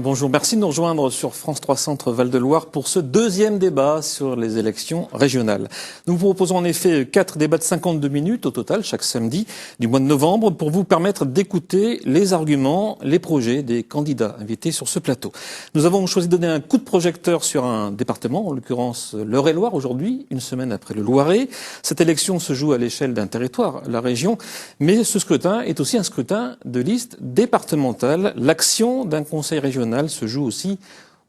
bonjour. Merci de nous rejoindre sur France 3 Centre Val-de-Loire pour ce deuxième débat sur les élections régionales. Nous vous proposons en effet 4 débats de 52 minutes au total chaque samedi du mois de novembre pour vous permettre d'écouter les arguments, les projets des candidats invités sur ce plateau. Nous avons choisi de donner un coup de projecteur sur un département, en l'occurrence l'Eure-et-Loire aujourd'hui, une semaine après le Loiret. Cette élection se joue à l'échelle d'un territoire, la région, mais ce scrutin est aussi un scrutin de liste départementale. L'action d'un conseil régional se joue aussi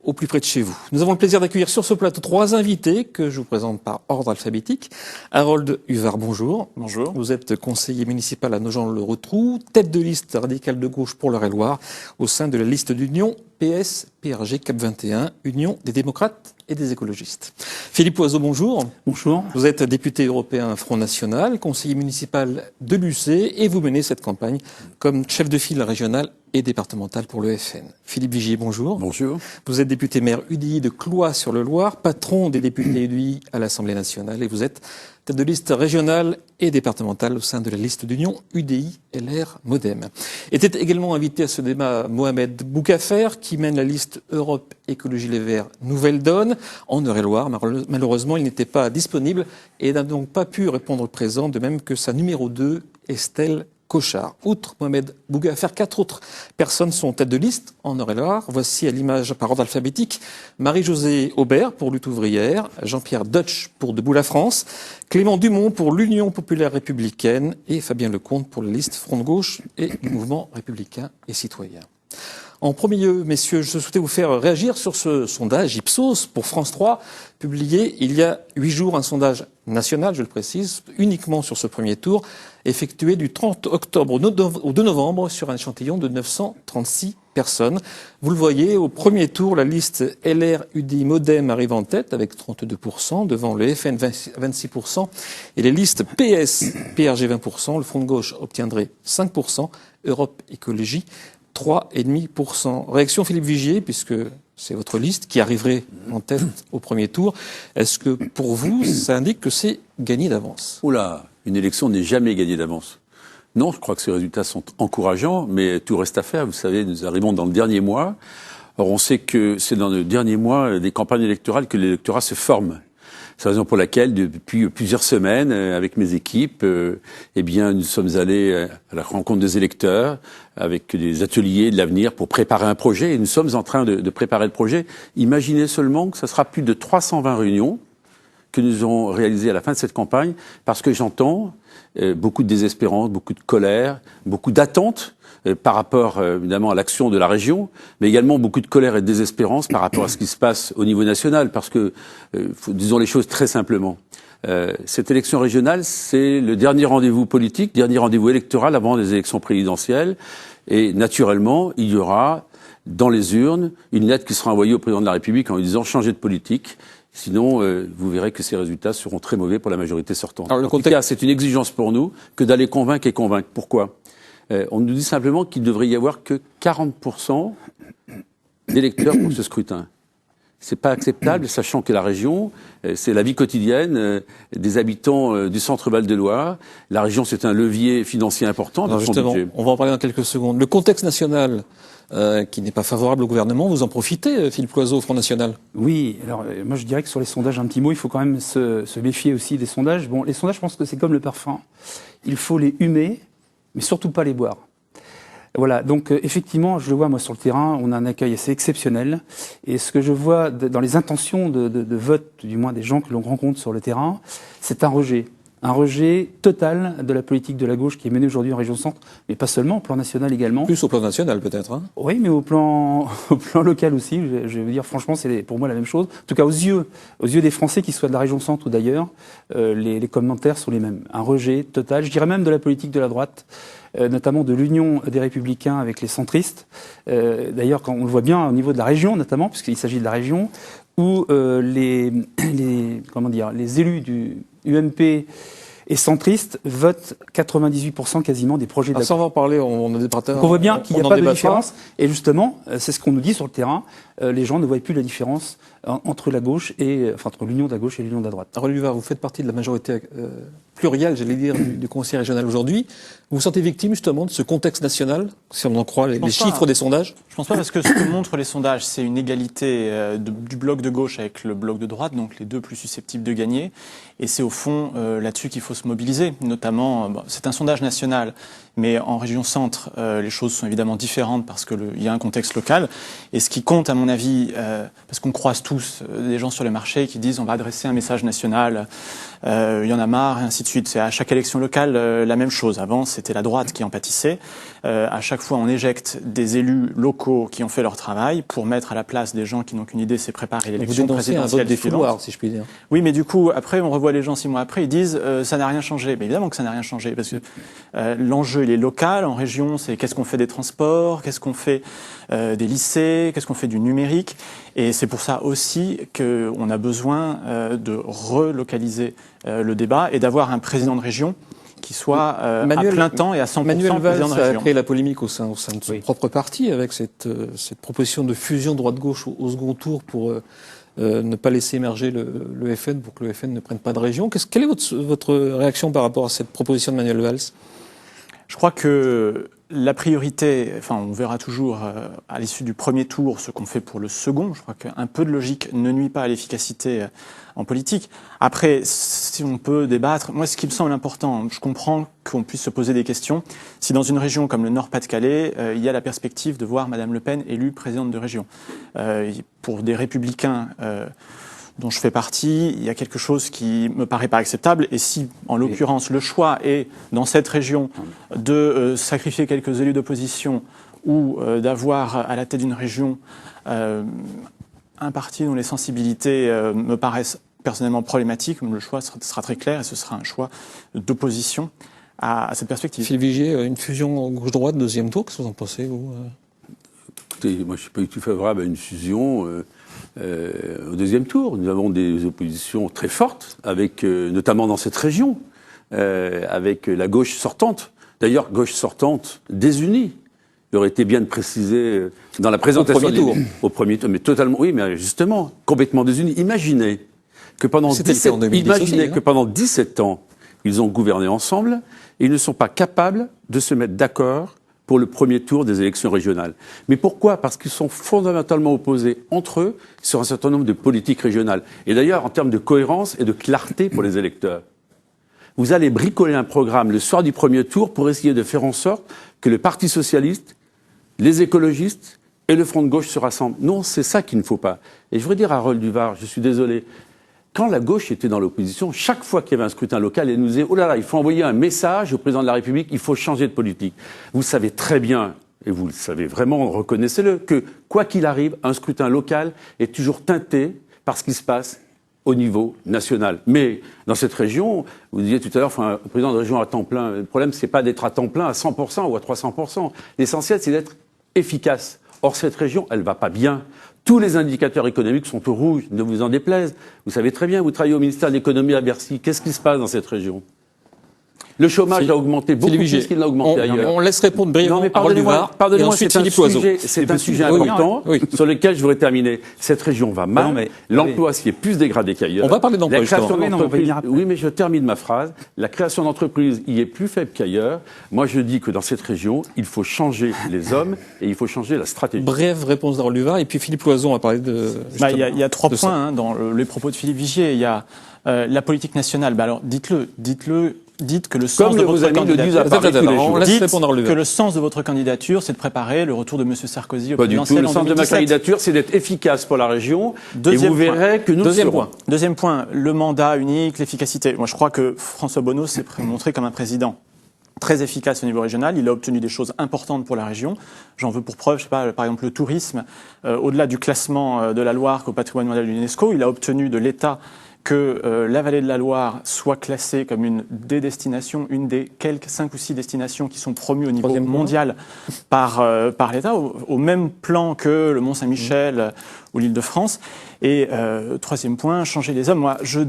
au plus près de chez vous. Nous avons le plaisir d'accueillir sur ce plateau 3 invités que je vous présente par ordre alphabétique. Harold Huvard, bonjour. Bonjour. Vous êtes conseiller municipal à Nogent-le-Rotrou, tête de liste radicale de gauche pour l'Eure-et-Loire, au sein de la liste d'union PS PRG Cap 21, Union des démocrates et des écologistes. Philippe Loiseau, bonjour. Bonjour. Vous êtes député européen Front National, conseiller municipal de l'UC et vous menez cette campagne comme chef de file régional et départemental pour le FN. Philippe Vigier, bonjour. Bonjour. Vous êtes député maire UDI de Cloix-sur-le-Loir, patron des députés UDI à l'Assemblée nationale et vous êtes tête de liste régionale et départementale au sein de la liste d'union UDI LR Modem. Était également invité à ce débat Mohamed Bougafer qui mène la liste Europe Écologie Les Verts Nouvelle Donne en Eure-et-Loire. Malheureusement, il n'était pas disponible et n'a donc pas pu répondre présent, de même que sa numéro 2, Estelle Cochard. Outre Mohamed Bougafer, 4 autres personnes sont tête de liste en Eure-et-Loire. Voici à l'image par ordre alphabétique Marie-Josée Aubert pour Lutte ouvrière, Jean-Pierre Deutsch pour Debout la France, Clément Dumont pour l'Union populaire républicaine et Fabien Lecomte pour la liste Front de gauche et du mouvement républicain et citoyen. En premier lieu, messieurs, je souhaitais vous faire réagir sur ce sondage Ipsos pour France 3, publié il y a 8 jours, un sondage national, je le précise, uniquement sur ce premier tour, effectué du 30 octobre au 2 novembre sur un échantillon de 936 personnes. Vous le voyez, au premier tour, la liste LR UDI Modem arrive en tête avec 32%, devant le FN 26%, et les listes PS PRG 20%, le Front de gauche obtiendrait 5%, Europe Écologie 3,5%. Réaction Philippe Vigier, puisque c'est votre liste qui arriverait en tête au premier tour. Est-ce que pour vous, ça indique que c'est gagné d'avance ? Oula, une élection n'est jamais gagnée d'avance. Non, je crois que ces résultats sont encourageants, mais tout reste à faire. Vous savez, nous arrivons dans le dernier mois. Or, on sait que c'est dans le dernier mois des campagnes électorales que l'électorat se forme. C'est la raison pour laquelle, depuis plusieurs semaines, avec mes équipes, eh bien, nous sommes allés à la rencontre des électeurs, avec des ateliers de l'avenir pour préparer un projet. Et nous sommes en train de préparer le projet. Imaginez seulement que ça sera plus de 320 réunions que nous aurons réalisées à la fin de cette campagne, parce que j'entends beaucoup de désespérance, beaucoup de colère, beaucoup d'attentes par rapport évidemment à l'action de la région, mais également beaucoup de colère et de désespérance par rapport à ce qui se passe au niveau national, parce que, disons les choses très simplement, cette élection régionale, c'est le dernier rendez-vous politique, dernier rendez-vous électoral avant les élections présidentielles, et naturellement, il y aura dans les urnes une lettre qui sera envoyée au président de la République en lui disant « changez de politique ». Sinon, vous verrez que ces résultats seront très mauvais pour la majorité sortante. Alors, en tout cas, c'est une exigence pour nous que d'aller convaincre et convaincre. Pourquoi ? On nous dit simplement qu'il ne devrait y avoir que 40% d'électeurs pour ce scrutin. C'est pas acceptable, sachant que la région, c'est la vie quotidienne des habitants du centre Val-de-Loire. La région, c'est un levier financier important. Alors justement, on va en parler dans quelques secondes. Le contexte national qui n'est pas favorable au gouvernement, vous en profitez, Philippe Loiseau, Front National ? Oui, alors moi je dirais que sur les sondages, un petit mot, il faut quand même se méfier aussi des sondages. Bon, les sondages, je pense que c'est comme le parfum. Il faut les humer, mais surtout pas les boire. Voilà, donc effectivement, je le vois moi sur le terrain, on a un accueil assez exceptionnel. Et ce que je vois dans les intentions de vote, du moins des gens que l'on rencontre sur le terrain, c'est un rejet total de la politique de la gauche qui est menée aujourd'hui en région centre, mais pas seulement, au plan national également. Plus au plan national peut-être, hein ? Oui, mais au plan local aussi, je vais vous dire franchement, c'est pour moi la même chose. En tout cas, aux yeux des Français, qu'ils soient de la région centre ou d'ailleurs, les commentaires sont les mêmes. Un rejet total, je dirais même de la politique de la droite, notamment de l'Union des Républicains avec les centristes. D'ailleurs, quand on le voit bien au niveau de la région, notamment, puisqu'il s'agit de la région, où les élus du UMP et centristes votent 98% quasiment des projets de la... Ça, on va en parler, on a des partenaires. Donc on voit bien qu'il n'y a pas de différence. Et justement, c'est ce qu'on nous dit sur le terrain, les gens ne voient plus la différence entre la gauche et, entre l'union de la gauche et l'union de la droite. Harold Huvard, vous faites partie de la majorité plurielle, j'allais dire, du Conseil régional aujourd'hui. Vous vous sentez victime justement de ce contexte national, si on en croit les chiffres des sondages? Je pense pas, parce que ce que montrent les sondages, c'est une égalité du bloc de gauche avec le bloc de droite, donc les deux plus susceptibles de gagner. Et c'est au fond là-dessus qu'il faut se mobiliser. Notamment, c'est un sondage national, mais en région centre, les choses sont évidemment différentes parce que il y a un contexte local. Et ce qui compte, à mon avis, parce qu'on croise tous des gens sur le marché qui disent on va adresser un message national, il y en a marre, et ainsi de suite. C'est à chaque élection locale la même chose. Avant, c'était la droite qui en pâtissait. À chaque fois, on éjecte des élus locaux qui ont fait leur travail pour mettre à la place des gens qui n'ont qu'une idée, c'est préparer l'élection présidentielle. Vous dénoncez un vote défouloir, si je puis dire. Oui, mais du coup, après, on revoit les gens 6 mois après, ils disent ça n'a rien changé. Mais évidemment que ça n'a rien changé, parce que l'enjeu, il est local. En région, c'est qu'est-ce qu'on fait des transports, qu'est-ce qu'on fait des lycées, qu'est-ce qu'on fait du numérique. Et c'est pour ça aussi qu'on a besoin de relocaliser le débat et d'avoir un président de région qui soit à plein temps et à 100% Manuel Valls président de région. a créé la polémique au sein de son propre parti avec cette proposition de fusion droite-gauche au second tour pour ne pas laisser émerger le FN, pour que le FN ne prenne pas de région. Quelle est votre réaction par rapport à cette proposition de Manuel Valls? Je crois que la priorité, on verra toujours à l'issue du premier tour ce qu'on fait pour le second. Je crois qu'un peu de logique ne nuit pas à l'efficacité en politique. Après, si on peut débattre, moi ce qui me semble important, je comprends qu'on puisse se poser des questions. Si dans une région comme le Nord-Pas-de-Calais, il y a la perspective de voir Madame Le Pen élue présidente de région. Pour des républicains dont je fais partie, il y a quelque chose qui me paraît pas acceptable. Et si, en l'occurrence, le choix est, dans cette région, de sacrifier quelques élus d'opposition ou d'avoir à la tête d'une région un parti dont les sensibilités me paraissent personnellement problématiques, le choix sera très clair et ce sera un choix d'opposition à cette perspective. Philippe Vigier, une fusion gauche-droite, deuxième tour, qu'est-ce que vous en pensez, vous? Écoutez, moi je suis pas du tout favorable à une fusion au deuxième tour. Nous avons des oppositions très fortes, avec notamment dans cette région, avec la gauche sortante. D'ailleurs, gauche sortante désunie. Il aurait été bien de préciser dans la présentation au premier tour, mais totalement, oui, mais justement, complètement désunie. Imaginez que pendant 17 ans, ils ont gouverné ensemble et ils ne sont pas capables de se mettre d'accord pour le premier tour des élections régionales. Mais pourquoi? Parce qu'ils sont fondamentalement opposés entre eux sur un certain nombre de politiques régionales. Et d'ailleurs, en termes de cohérence et de clarté pour les électeurs. Vous allez bricoler un programme le soir du premier tour pour essayer de faire en sorte que le Parti socialiste, les écologistes et le Front de gauche se rassemblent. Non, c'est ça qu'il ne faut pas. Et je voudrais dire à Harold Duvar, je suis désolé, quand la gauche était dans l'opposition, chaque fois qu'il y avait un scrutin local, elle nous disait « Oh là là, il faut envoyer un message au président de la République, il faut changer de politique ». Vous savez très bien, et vous le savez vraiment, reconnaissez-le, que quoi qu'il arrive, un scrutin local est toujours teinté par ce qui se passe au niveau national. Mais dans cette région, vous disiez tout à l'heure, un président de région à temps plein, le problème, c'est pas d'être à temps plein à 100% ou à 300%. L'essentiel, c'est d'être efficace. Or, cette région, elle va pas bien. Tous les indicateurs économiques sont au rouge, ne vous en déplaise. Vous savez très bien, vous travaillez au ministère de l'économie à Bercy. Qu'est-ce qui se passe dans cette région? Le chômage a augmenté beaucoup plus qu'il n'a augmenté ailleurs. On laisse répondre brièvement Harold Duvar. Pardonnez-moi, c'est un sujet important sur lequel je voudrais terminer. Cette région va mal, l'emploi s'y est plus dégradé qu'ailleurs. On va parler d'emploi, justement. Oui, mais je termine ma phrase. La création d'entreprises y est plus faible qu'ailleurs. Moi, je dis que dans cette région, il faut changer les hommes et il faut changer la stratégie. Brève réponse d'Harold Duvar. Et puis Philippe Loison a parlé de... Il y a 3 points dans les propos de Philippe Vigier. Il y a la politique nationale. Alors, dites que le sens de votre candidature, c'est de préparer le retour de M. Sarkozy au présidentiel en 2017. Le sens de ma candidature, c'est d'être efficace pour la région. Et vous verrez que nous le serons. Deuxième point, le mandat unique, l'efficacité. Moi, je crois que François Bonneau s'est montré comme un président très efficace au niveau régional. Il a obtenu des choses importantes pour la région. J'en veux pour preuve, par exemple, le tourisme. Au-delà du classement de la Loire au patrimoine mondial de l'UNESCO, il a obtenu de l'État que la vallée de la Loire soit classée comme une des destinations, une des quelques 5 ou 6 destinations qui sont promues au niveau mondial par l'État, au même plan que le Mont-Saint-Michel ou l'Île-de-France. Et troisième point, changer les hommes. Moi, je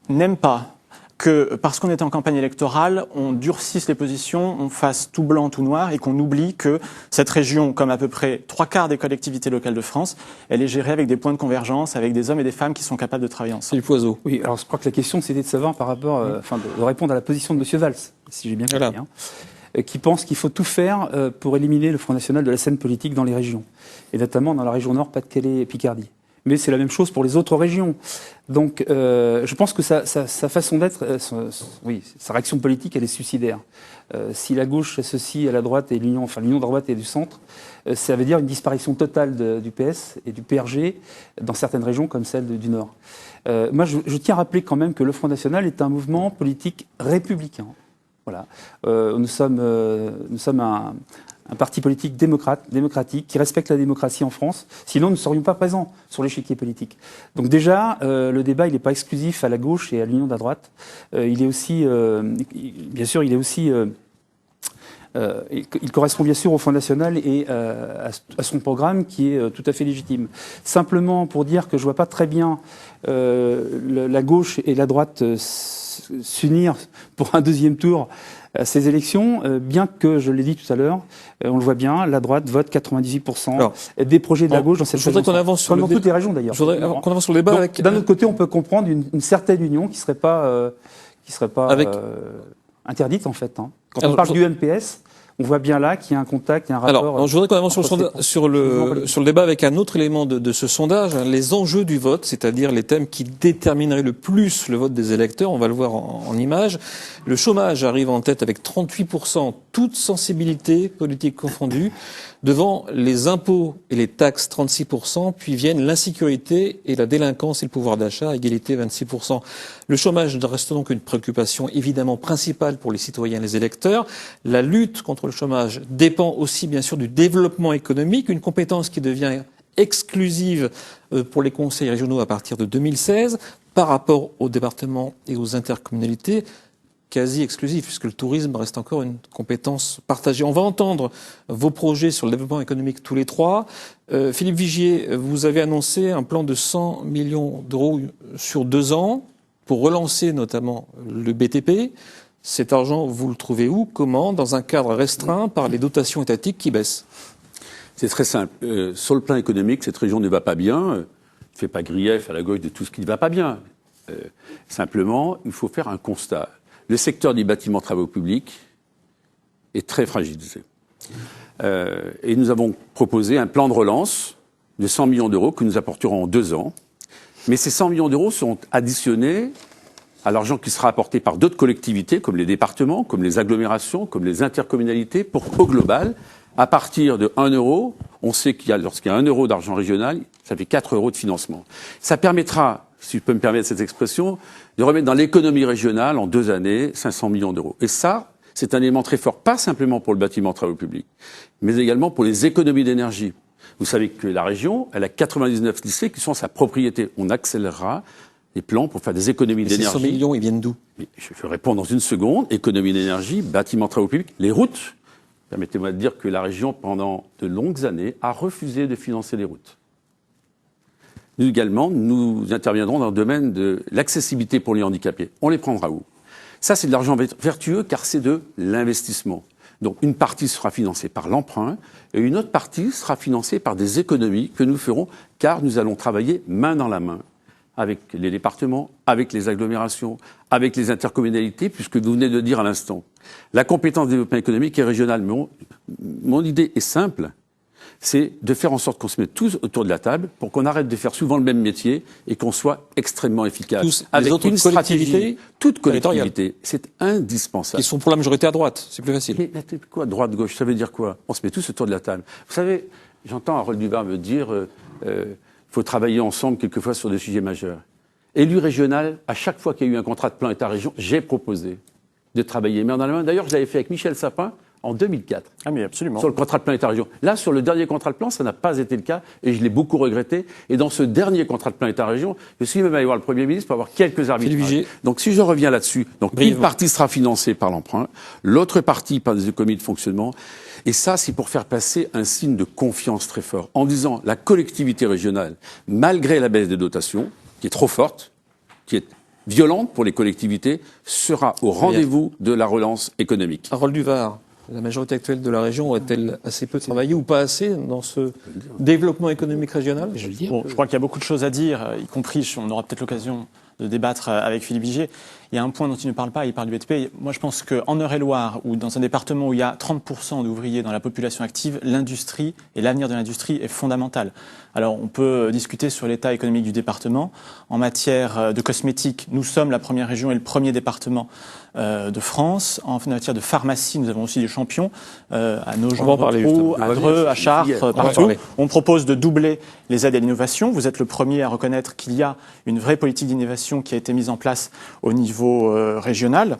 n'aime pas que parce qu'on était en campagne électorale, on durcisse les positions, on fasse tout blanc, tout noir, et qu'on oublie que cette région, comme à peu près 3/4 des collectivités locales de France, elle est gérée avec des points de convergence, avec des hommes et des femmes qui sont capables de travailler ensemble. Philippe Oiseau. Oui, alors je crois que la question c'était de savoir par rapport, de répondre à la position de M. Valls, si j'ai bien compris, Voilà. qui pense qu'il faut tout faire pour éliminer le Front National de la scène politique dans les régions, et notamment dans la région Nord, Pas-de-Calais et Picardie. Mais c'est la même chose pour les autres régions. Donc, je pense que sa façon d'être, sa réaction politique, elle est suicidaire. Si la gauche s'associe à la droite et l'union de la droite et du centre, ça veut dire une disparition totale du PS et du PRG dans certaines régions comme celle du Nord. Moi, je tiens à rappeler quand même que le Front National est un mouvement politique républicain. Voilà. Nous sommes un parti politique démocratique, qui respecte la démocratie en France. Sinon, nous ne serions pas présents sur l'échiquier politique. Donc déjà, le débat, il n'est pas exclusif à la gauche et à l'union de la droite. Il est aussi, bien sûr, il correspond bien sûr au Front National et à son programme qui est tout à fait légitime. Simplement pour dire que je vois pas très bien la gauche et la droite s'unir pour un deuxième tour à ces élections, bien que, je l'ai dit tout à l'heure, on le voit bien, la droite vote 98% Alors, des projets de la gauche dans cette région. Je voudrais qu'on avance sur dans toutes les régions d'ailleurs. Je voudrais qu'on avance sur le débat Donc, avec... d'un autre côté, on peut comprendre une certaine union qui serait pas interdite en fait. Hein. Quand Alors, on parle du MPS, on voit bien là qu'il y a un contact, il y a un rapport. Alors, je voudrais qu'on avance sur le débat avec un autre élément de ce sondage, les enjeux du vote, c'est-à-dire les thèmes qui détermineraient le plus le vote des électeurs. On va le voir en images. Le chômage arrive en tête avec 38%, toute sensibilité politique confondue. Devant les impôts et les taxes, 36%, puis viennent l'insécurité et la délinquance et le pouvoir d'achat, égalité 26%. Le chômage reste donc une préoccupation évidemment principale pour les citoyens et les électeurs. La lutte contre le chômage dépend aussi bien sûr du développement économique, une compétence qui devient exclusive pour les conseils régionaux à partir de 2016 par rapport aux départements et aux intercommunalités, quasi exclusif, puisque le tourisme reste encore une compétence partagée. On va entendre vos projets sur le développement économique tous les trois. Philippe Vigier, vous avez annoncé un plan de 100 millions d'euros sur 2 ans pour relancer notamment le BTP. Cet argent, vous le trouvez où? Comment? Dans un cadre restreint par les dotations étatiques qui baissent? C'est très simple. Sur le plan économique, cette région ne va pas bien. Ne fait pas grief à la gauche de tout ce qui ne va pas bien. Simplement, il faut faire un constat. Le secteur des bâtiments travaux publics est très fragilisé. Et nous avons proposé un plan de relance de 100 millions d'euros que nous apporterons en 2 ans. Mais ces 100 millions d'euros seront additionnés à l'argent qui sera apporté par d'autres collectivités, comme les départements, comme les agglomérations, comme les intercommunalités, pour au global, à partir de 1 euro, on sait lorsqu'il y a 1 euro d'argent régional, ça fait 4 euros de financement. Ça permettra, si je peux me permettre cette expression, de remettre dans l'économie régionale, en 2 années, 500 millions d'euros. Et ça, c'est un élément très fort, pas simplement pour le bâtiment travaux publics, mais également pour les économies d'énergie. Vous savez que la région, elle a 99 lycées qui sont sa propriété. On accélérera les plans pour faire des économies d'énergie. Ces 100 millions, ils viennent d'où? Je réponds dans une seconde. Économie d'énergie, bâtiment travaux publics, les routes. Permettez-moi de dire que la région, pendant de longues années, a refusé de financer les routes. Nous également, nous interviendrons dans le domaine de l'accessibilité pour les handicapés. On les prendra où? Ça, c'est de l'argent vertueux car c'est de l'investissement. Donc une partie sera financée par l'emprunt et une autre partie sera financée par des économies que nous ferons car nous allons travailler main dans la main avec les départements, avec les agglomérations, avec les intercommunalités, puisque vous venez de dire à l'instant, la compétence de développement économique est régionale. Mon idée est simple, c'est de faire en sorte qu'on se mette tous autour de la table pour qu'on arrête de faire souvent le même métier et qu'on soit extrêmement efficace. Tous, avec autres une stratégie, toute collectivité, c'est indispensable. Ils sont pour la majorité à droite, c'est plus facile. Mais quoi, droite, gauche, ça veut dire quoi? On se met tous autour de la table. Vous savez, j'entends Harold Dubar me dire faut travailler ensemble quelquefois sur des sujets majeurs. Élu régional, à chaque fois qu'il y a eu un contrat de plan État-région, j'ai proposé de travailler main dans la main. D'ailleurs, je l'avais fait avec Michel Sapin en 2004. Ah mais absolument. Sur le contrat de plan État-région. Là, sur le dernier contrat de plan, ça n'a pas été le cas et je l'ai beaucoup regretté. Et dans ce dernier contrat de plan État-région, je suis même allé voir le Premier ministre pour avoir quelques arbitrages. Donc si je reviens là-dessus, donc une partie sera financée par l'emprunt, l'autre partie par des économies de fonctionnement. Et ça, c'est pour faire passer un signe de confiance très fort, en disant la collectivité régionale, malgré la baisse des dotations, qui est trop forte, qui est violente pour les collectivités, sera au rendez-vous de la relance économique. Harold Duvar, la majorité actuelle de la région a-t-elle assez peu travaillé ou pas assez dans ce développement économique régional? Bon, je crois qu'il y a beaucoup de choses à dire, y compris, on aura peut-être l'occasion de débattre avec Philippe Vigier. Il y a un point dont il ne parle pas, il parle du BTP. Moi, je pense qu'en Eure-et-Loir, ou dans un département où il y a 30% d'ouvriers dans la population active, l'industrie et l'avenir de l'industrie est fondamental. Alors, on peut discuter sur l'état économique du département. En matière de cosmétiques, nous sommes la première région et le premier département de France. En matière de pharmacie, nous avons aussi des champions à Nogent-le-Rotrou, à Dreux, à Chartres, partout. On propose de doubler les aides à l'innovation. Vous êtes le premier à reconnaître qu'il y a une vraie politique d'innovation qui a été mise en place au niveau régional.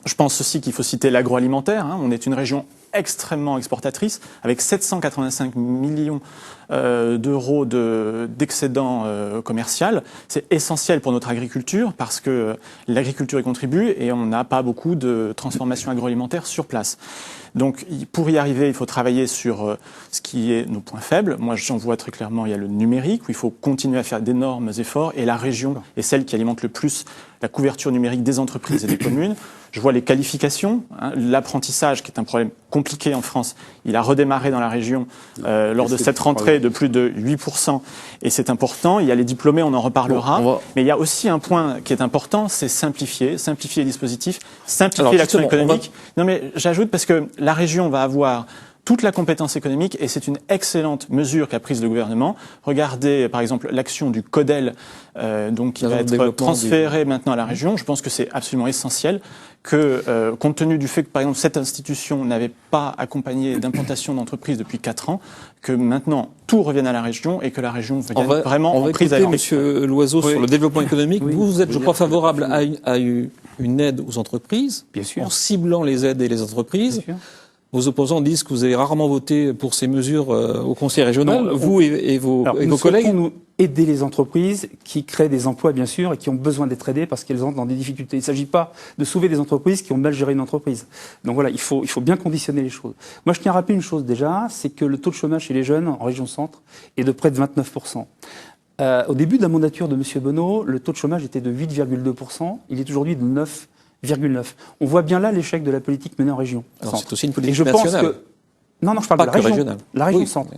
Je pense aussi qu'il faut citer l'agroalimentaire. On est une région extrêmement exportatrice, avec 785 millions d'euros d'excédent commercial. C'est essentiel pour notre agriculture parce que l'agriculture y contribue et on n'a pas beaucoup de transformation agroalimentaire sur place. Donc, pour y arriver, il faut travailler sur ce qui est nos points faibles. Moi, j'en vois très clairement, il y a le numérique, où il faut continuer à faire d'énormes efforts, et la région est celle qui alimente le plus la couverture numérique des entreprises et des communes. Je vois les qualifications, l'apprentissage, qui est un problème compliqué en France. Il a redémarré dans la région lors de cette rentrée de plus de 8%, et c'est important. Il y a les diplômés, on en reparlera. Mais il y a aussi un point qui est important, c'est simplifier les dispositifs, simplifier l'action économique. Non, mais j'ajoute parce que la région va avoir toute la compétence économique, et c'est une excellente mesure qu'a prise le gouvernement. Regardez, par exemple, l'action du CODEL, qui va être transférée maintenant à la région. Je pense que c'est absolument essentiel que, compte tenu du fait que, par exemple, cette institution n'avait pas accompagné d'implantation d'entreprises depuis 4 ans, que maintenant tout revienne à la région et que la région vienne vraiment en prise avec... Monsieur Loiseau, sur le développement économique. Oui. Vous êtes, je crois, favorable à une aide aux entreprises, bien sûr, en ciblant les aides et les entreprises. Vos opposants disent que vous avez rarement voté pour ces mesures au Conseil régional, vous et vos collègues. Nous aider les entreprises qui créent des emplois, bien sûr, et qui ont besoin d'être aidées parce qu'elles entrent dans des difficultés. Il ne s'agit pas de sauver des entreprises qui ont mal géré une entreprise. Donc voilà, il faut bien conditionner les choses. Moi, je tiens à rappeler une chose déjà, c'est que le taux de chômage chez les jeunes en région centre est de près de 29%. Au début de la mandature de M. Bonneau, le taux de chômage était de 8,2%. Il est aujourd'hui de 9,9. On voit bien là l'échec de la politique menée en région. Alors c'est aussi une politique nationale. Non, je parle pas de la région. Régionale. La région centre.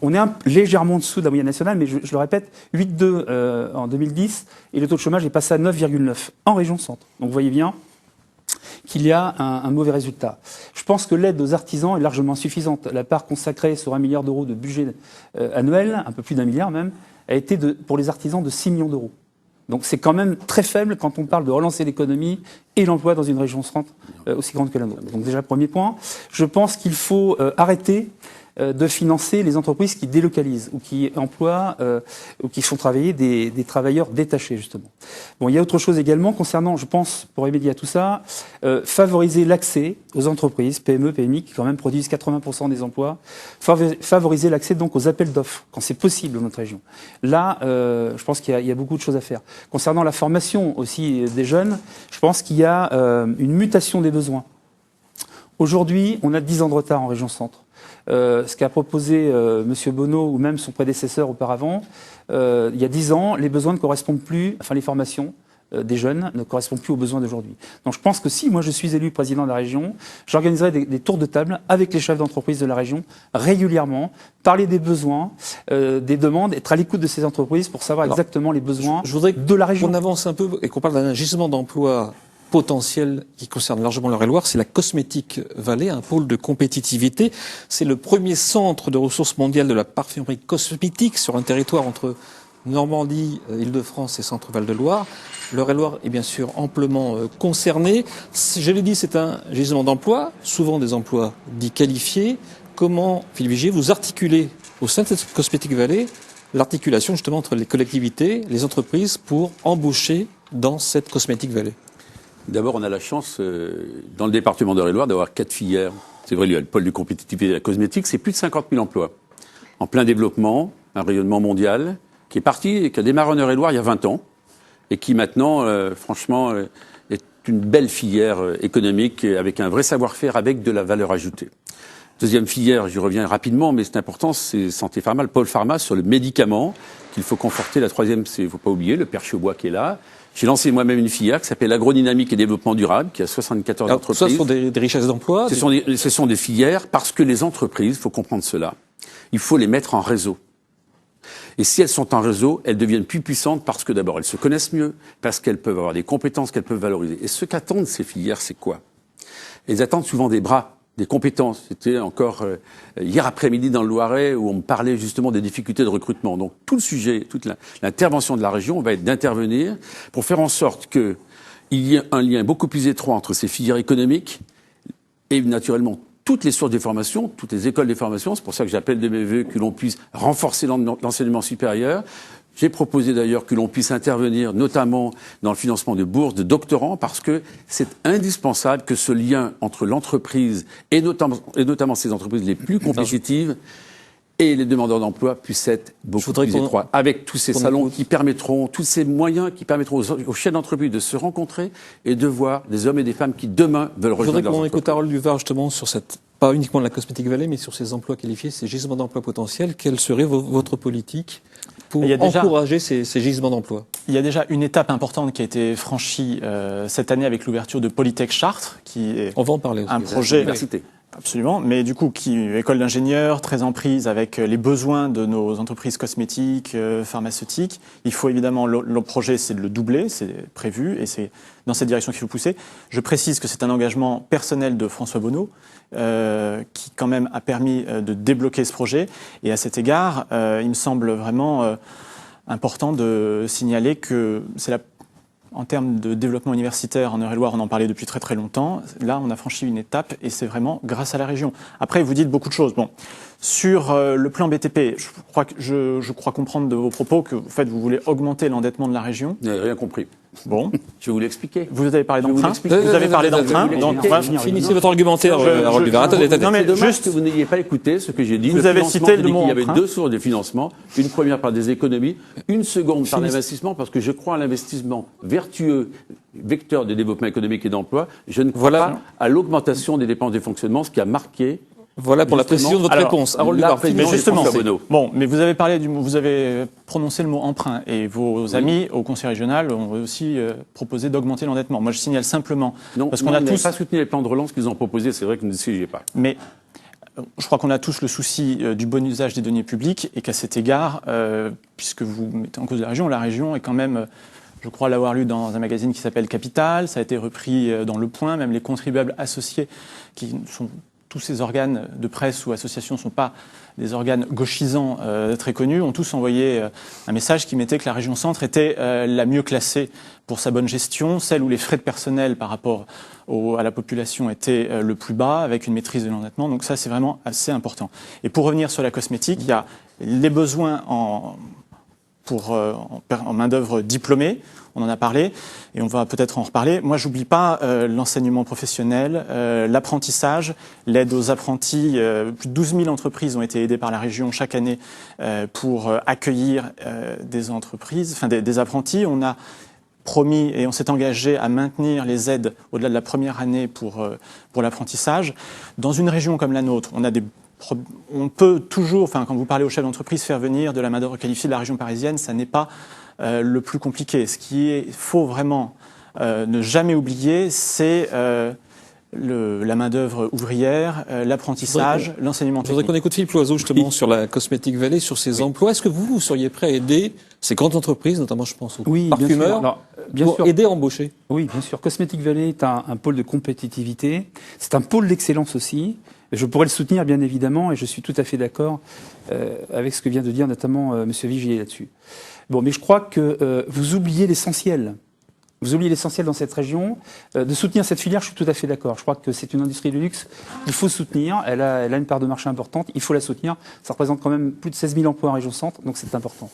On est légèrement en dessous de la moyenne nationale, mais je le répète, 8,2 en 2010, et le taux de chômage est passé à 9,9 en région centre. Donc vous voyez bien qu'il y a un mauvais résultat. Je pense que l'aide aux artisans est largement insuffisante. La part consacrée sur 1 milliard d'euros de budget annuel, un peu plus d'1 milliard même, a été pour les artisans de 6 millions d'euros. Donc c'est quand même très faible quand on parle de relancer l'économie et l'emploi dans une région centre aussi grande que la nôtre. Donc déjà, premier point, je pense qu'il faut arrêter de financer les entreprises qui délocalisent ou qui emploient ou qui font travailler des travailleurs détachés, justement. Bon, il y a autre chose également concernant, je pense, pour remédier à tout ça, favoriser l'accès aux entreprises, PME, PMI, qui quand même produisent 80% des emplois, favoriser l'accès donc aux appels d'offres, quand c'est possible dans notre région. Là, je pense qu'il y a beaucoup de choses à faire. Concernant la formation aussi des jeunes, je pense qu'il y a une mutation des besoins. Aujourd'hui, on a 10 ans de retard en région centre. Ce qu'a proposé M. Bonneau ou même son prédécesseur auparavant, il y a 10 ans, les besoins ne correspondent plus, enfin les formations des jeunes ne correspondent plus aux besoins d'aujourd'hui. Donc je pense que si moi je suis élu président de la région, j'organiserai des tours de table avec les chefs d'entreprise de la région régulièrement, parler des besoins, des demandes, être à l'écoute de ces entreprises pour savoir exactement les besoins de la région. On avance un peu et qu'on parle d'un gisement d'emploi potentiel qui concerne largement l'Eure-et-Loir, c'est la Cosmétique Valley, un pôle de compétitivité. C'est le premier centre de ressources mondiales de la parfumerie cosmétique sur un territoire entre Normandie, Île-de-France et Centre-Val de Loire. L'Eure-et-Loir est bien sûr amplement concerné. Je l'ai dit, c'est un gisement d'emploi, souvent des emplois dits qualifiés. Comment, Philippe Vigier, vous articulez au sein de cette Cosmétique Valley l'articulation justement entre les collectivités, les entreprises pour embaucher dans cette Cosmétique Valley? D'abord, on a la chance, dans le département d'Eure-et-Loir, d'avoir 4 filières. C'est vrai, il y a le pôle de compétitivité de la cosmétique, c'est plus de 50 000 emplois. En plein développement, un rayonnement mondial, qui est parti et qui a démarré en Eure-et-Loir il y a 20 ans, et qui maintenant, franchement, est une belle filière économique, avec un vrai savoir-faire, avec de la valeur ajoutée. Deuxième filière, j'y reviens rapidement, mais c'est important, c'est Santé Pharma, le pôle pharma sur le médicament, qu'il faut conforter. La troisième, c'est, il ne faut pas oublier, le Perche-au-Bois qui est là. J'ai lancé moi-même une filière qui s'appelle Agrodynamique et Développement Durable, qui a 74 Alors, tout ça, entreprises. ce sont des richesses d'emploi. Ce sont des filières parce que les entreprises, il faut comprendre cela, il faut les mettre en réseau. Et si elles sont en réseau, elles deviennent plus puissantes parce que d'abord, elles se connaissent mieux, parce qu'elles peuvent avoir des compétences qu'elles peuvent valoriser. Et ce qu'attendent ces filières, c'est quoi? Elles attendent souvent des bras, des compétences. C'était encore hier après-midi dans le Loiret où on me parlait justement des difficultés de recrutement. Donc tout le sujet, toute l'intervention de la région va être d'intervenir pour faire en sorte qu'il y ait un lien beaucoup plus étroit entre ces filières économiques et naturellement toutes les sources de formation, toutes les écoles de formation. C'est pour ça que j'appelle de mes vœux que l'on puisse renforcer l'enseignement supérieur. J'ai proposé d'ailleurs que l'on puisse intervenir notamment dans le financement de bourses de doctorants parce que c'est indispensable que ce lien entre l'entreprise et notamment ces entreprises les plus compétitives et les demandeurs d'emploi puissent être beaucoup plus étroits. Avec tous ces salons qui permettront, tous ces moyens qui permettront aux chefs d'entreprise de se rencontrer et de voir des hommes et des femmes qui demain veulent rejoindre Je voudrais qu'on écoute Harold Duvard justement sur cette, pas uniquement de la Cosmetic Valley, mais sur ces emplois qualifiés, ces gisements d'emplois potentiels. Quelle serait votre politique pour encourager ces gisements d'emploi? Il y a déjà une étape importante qui a été franchie cette année avec l'ouverture de Polytech Chartres, qui est on va en parler aussi. Un projet. Absolument, mais du coup, qui école d'ingénieurs, très en prise avec les besoins de nos entreprises cosmétiques, pharmaceutiques. Il faut évidemment, le projet, c'est de le doubler, c'est prévu, et c'est dans cette direction qu'il faut pousser. Je précise que c'est un engagement personnel de François Bonneau, qui quand même a permis de débloquer ce projet. Et à cet égard, il me semble vraiment important de signaler que c'est en termes de développement universitaire en Eure-et-Loire, on en parlait depuis très très longtemps. Là, on a franchi une étape et c'est vraiment grâce à la région. Après, vous dites beaucoup de choses. Bon, sur le plan BTP, je crois comprendre de vos propos que en fait, vous voulez augmenter l'endettement de la région. Vous n'avez rien compris. Bon, je vais vous l'expliquer. Vous avez parlé d'emprunt. Vous avez parlé d'emprunt. Donc, finissez votre argumentaire, Harold Duvard. Attendez. Non, mais juste que vous n'ayez pas écouté ce que j'ai dit. Vous avez cité le mot emprunt. Il y avait deux sources de financement. Une première par des économies, une seconde par l'investissement, parce que je crois à l'investissement vertueux, vecteur de développement économique et d'emploi. Je ne crois pas à l'augmentation des dépenses de fonctionnement, ce qui a marqué. Voilà pour la précision de votre réponse. Harold Duvard, mais justement, bon, mais vous avez vous avez prononcé le mot emprunt et vos amis au Conseil régional ont aussi proposé d'augmenter l'endettement. Moi, je signale simplement parce qu'on n'a pas soutenu les plans de relance qu'ils ont proposés. C'est vrai que nous ne siégeons pas. Mais je crois qu'on a tous le souci du bon usage des deniers publics et qu'à cet égard, puisque vous mettez en cause la région est quand même. Je crois l'avoir lu dans un magazine qui s'appelle Capital. Ça a été repris dans Le Point. Même les contribuables associés qui sont tous ces organes de presse ou associations ne sont pas des organes gauchisants très connus, ont tous envoyé un message qui mettait que la région Centre était la mieux classée pour sa bonne gestion, celle où les frais de personnel par rapport à la population étaient le plus bas, avec une maîtrise de l'endettement. Donc ça, c'est vraiment assez important. Et pour revenir sur la cosmétique, il y a les besoins en main-d'œuvre diplômée. On en a parlé et on va peut-être en reparler. Moi, j'oublie pas l'enseignement professionnel, l'apprentissage, l'aide aux apprentis. Plus de 12 000 entreprises ont été aidées par la région chaque année pour accueillir des entreprises, enfin des apprentis. On a promis et on s'est engagé à maintenir les aides au-delà de la première année pour l'apprentissage. Dans une région comme la nôtre, on peut toujours, enfin, quand vous parlez aux chefs d'entreprise, faire venir de la main-d'œuvre qualifiée de la région parisienne, ça n'est pas le plus compliqué. Ce qu'il faut vraiment ne jamais oublier, c'est la main-d'œuvre ouvrière, l'apprentissage, l'enseignement technique. Je voudrais qu'on écoute Philippe Loiseau justement sur la Cosmetic Valley, sur ces emplois. Est-ce que vous seriez prêt à aider ces grandes entreprises, notamment je pense aux parfumeurs, pour aider à embaucher? Oui, bien sûr. Cosmetic Valley est un pôle de compétitivité. C'est un pôle d'excellence aussi. Je pourrais le soutenir, bien évidemment, et je suis tout à fait d'accord avec ce que vient de dire notamment Monsieur Vigier là-dessus. Bon, mais je crois que vous oubliez l'essentiel. Vous oubliez l'essentiel dans cette région. De soutenir cette filière, je suis tout à fait d'accord. Je crois que c'est une industrie de luxe qu'il faut soutenir. Elle a une part de marché importante. Il faut la soutenir. Ça représente quand même plus de 16 000 emplois en région Centre, donc c'est important.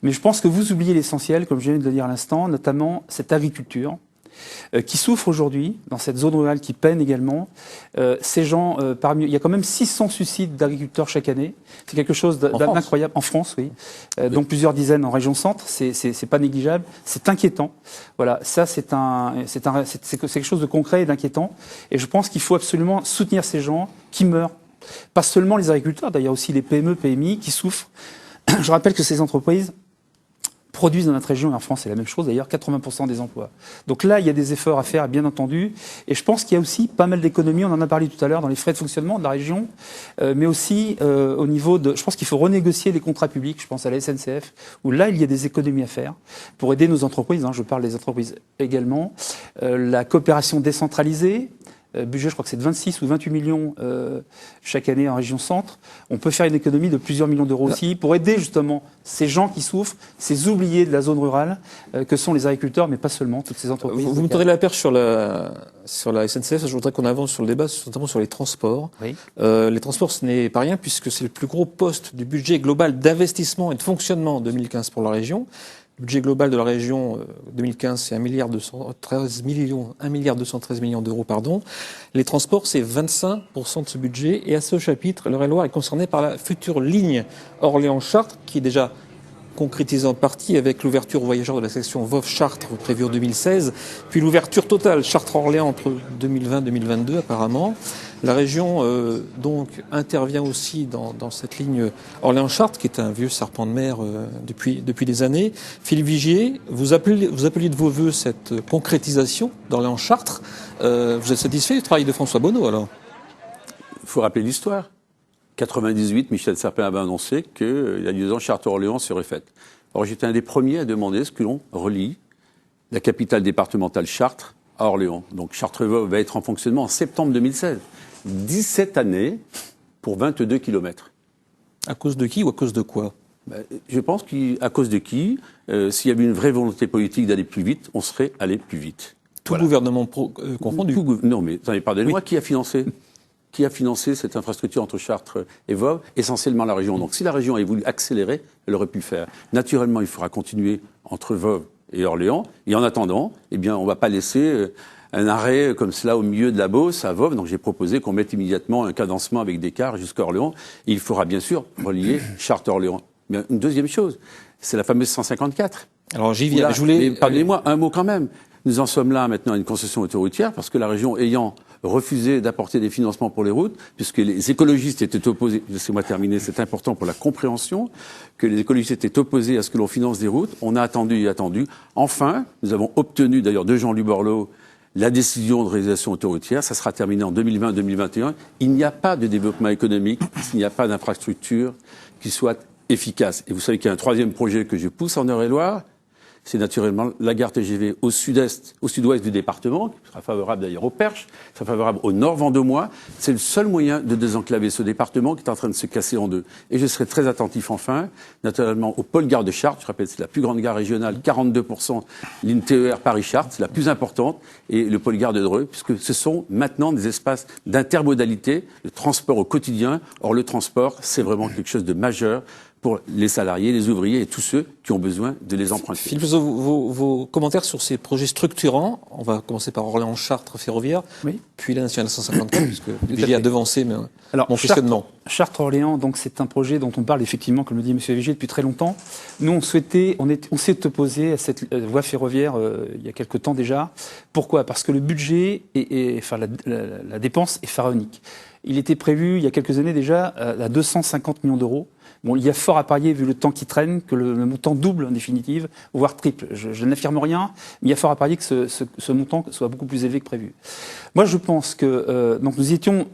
Mais je pense que vous oubliez l'essentiel, comme je viens de le dire à l'instant, notamment cette agriculture qui souffre aujourd'hui, dans cette zone rurale qui peine également. Ces gens, il y a quand même 600 suicides d'agriculteurs chaque année. C'est quelque chose d'incroyable. En France, oui. Donc plusieurs dizaines en région Centre. C'est pas négligeable. C'est inquiétant. Voilà, ça c'est quelque chose de concret et d'inquiétant. Et je pense qu'il faut absolument soutenir ces gens qui meurent. Pas seulement les agriculteurs, d'ailleurs aussi les PME, PMI qui souffrent. Je rappelle que ces entreprises produisent dans notre région, et en France c'est la même chose d'ailleurs, 80% des emplois. Donc là, il y a des efforts à faire, bien entendu, et je pense qu'il y a aussi pas mal d'économies, on en a parlé tout à l'heure, dans les frais de fonctionnement de la région, mais aussi au niveau de... Je pense qu'il faut renégocier les contrats publics, je pense à la SNCF, où là, il y a des économies à faire pour aider nos entreprises, je parle des entreprises également, la coopération décentralisée, budget, je crois que c'est de 26 ou 28 millions chaque année en région centre. On peut faire une économie de plusieurs millions d'euros aussi pour aider justement ces gens qui souffrent, ces oubliés de la zone rurale que sont les agriculteurs, mais pas seulement, toutes ces entreprises. Vous me tendez la perche sur la SNCF. Je voudrais qu'on avance sur le débat, notamment sur les transports. Oui. Les transports, ce n'est pas rien puisque c'est le plus gros poste du budget global d'investissement et de fonctionnement en 2015 pour la région. Le budget global de la région 2015, c'est 1,213 milliard d'euros, pardon. Les transports, c'est 25% de ce budget. Et à ce chapitre, l'Eure-et-Loir est concerné par la future ligne Orléans-Chartres, qui est déjà concrétisée en partie avec l'ouverture aux voyageurs de la section Voves-Chartres prévue en 2016, puis l'ouverture totale Chartres-Orléans entre 2020 et 2022 apparemment. La région donc intervient aussi dans cette ligne Orléans-Chartres, qui est un vieux serpent de mer depuis des années. Philippe Vigier, vous appeliez de vos voeux cette concrétisation d'Orléans-Chartres. Vous êtes satisfait du travail de François Bonneau alors? Il faut rappeler l'histoire. 98, Michel Sapin avait annoncé que la liaison Chartres-Orléans serait faite. Alors j'étais un des premiers à demander ce que l'on relie la capitale départementale Chartres à Orléans. Donc Chartres-Voves va être en fonctionnement en septembre 2016. 17 années pour 22 kilomètres. À cause de qui ou à cause de quoi? Je pense qu'à cause de qui, s'il y avait une vraie volonté politique d'aller plus vite, on serait allé plus vite. Tout gouvernement confondu. Non mais attendez, pardonnez-moi, qui a financé cette infrastructure entre Chartres et Voves? Essentiellement la région. Donc si la région avait voulu accélérer, elle aurait pu le faire. Naturellement, il faudra continuer entre Voves et Orléans. Et en attendant, on ne va pas laisser un arrêt comme cela au milieu de la Beauce, à Voves. Donc j'ai proposé qu'on mette immédiatement un cadencement avec des cars jusqu'à Orléans. Et il faudra bien sûr relier Chartres-Orléans. Mais une deuxième chose, c'est la fameuse 154. Alors j'y viens. Pardonnez-moi, un mot quand même. Nous en sommes là maintenant à une concession autoroutière parce que la région ayant refusé d'apporter des financements pour les routes, puisque les écologistes étaient opposés, laissez-moi terminer, c'est important pour la compréhension, que les écologistes étaient opposés à ce que l'on finance des routes. On a attendu et attendu. Enfin, nous avons obtenu d'ailleurs de Jean-Louis Borloo la décision de réalisation autoroutière. Ça sera terminé en 2020-2021. Il n'y a pas de développement économique s'il n'y a pas d'infrastructure qui soit efficace. Et vous savez qu'il y a un troisième projet que je pousse en Eure-et-Loir. C'est naturellement la gare TGV au sud-ouest du département, qui sera favorable d'ailleurs au Perche, qui sera favorable au nord vendômois. C'est le seul moyen de désenclaver ce département qui est en train de se casser en deux. Et je serai très attentif enfin, naturellement, au pôle gare de Chartres. Je rappelle, c'est la plus grande gare régionale, 42%, ligne TER Paris-Chartres, c'est la plus importante, et le pôle gare de Dreux, puisque ce sont maintenant des espaces d'intermodalité, de transport au quotidien. Or, le transport, c'est vraiment quelque chose de majeur pour les salariés, les ouvriers et tous ceux qui ont besoin de les emprunter. Philippe, vos commentaires sur ces projets structurants, on va commencer par Orléans-Chartres ferroviaire, oui, puis la nationale 154, puisque Vigier a devancé mon questionnement. Chartres-Orléans, donc c'est un projet dont on parle effectivement, comme le dit M. Vigier, depuis très longtemps. Nous, on s'est opposé à cette voie ferroviaire il y a quelque temps déjà. Pourquoi? Parce que le budget, la dépense est pharaonique. Il était prévu il y a quelques années déjà à 250 millions d'euros. Bon, il y a fort à parier, vu le temps qui traîne, que le montant double en définitive, voire triple. Je n'affirme rien, mais il y a fort à parier que ce montant soit beaucoup plus élevé que prévu. Moi, je pense que donc nous étions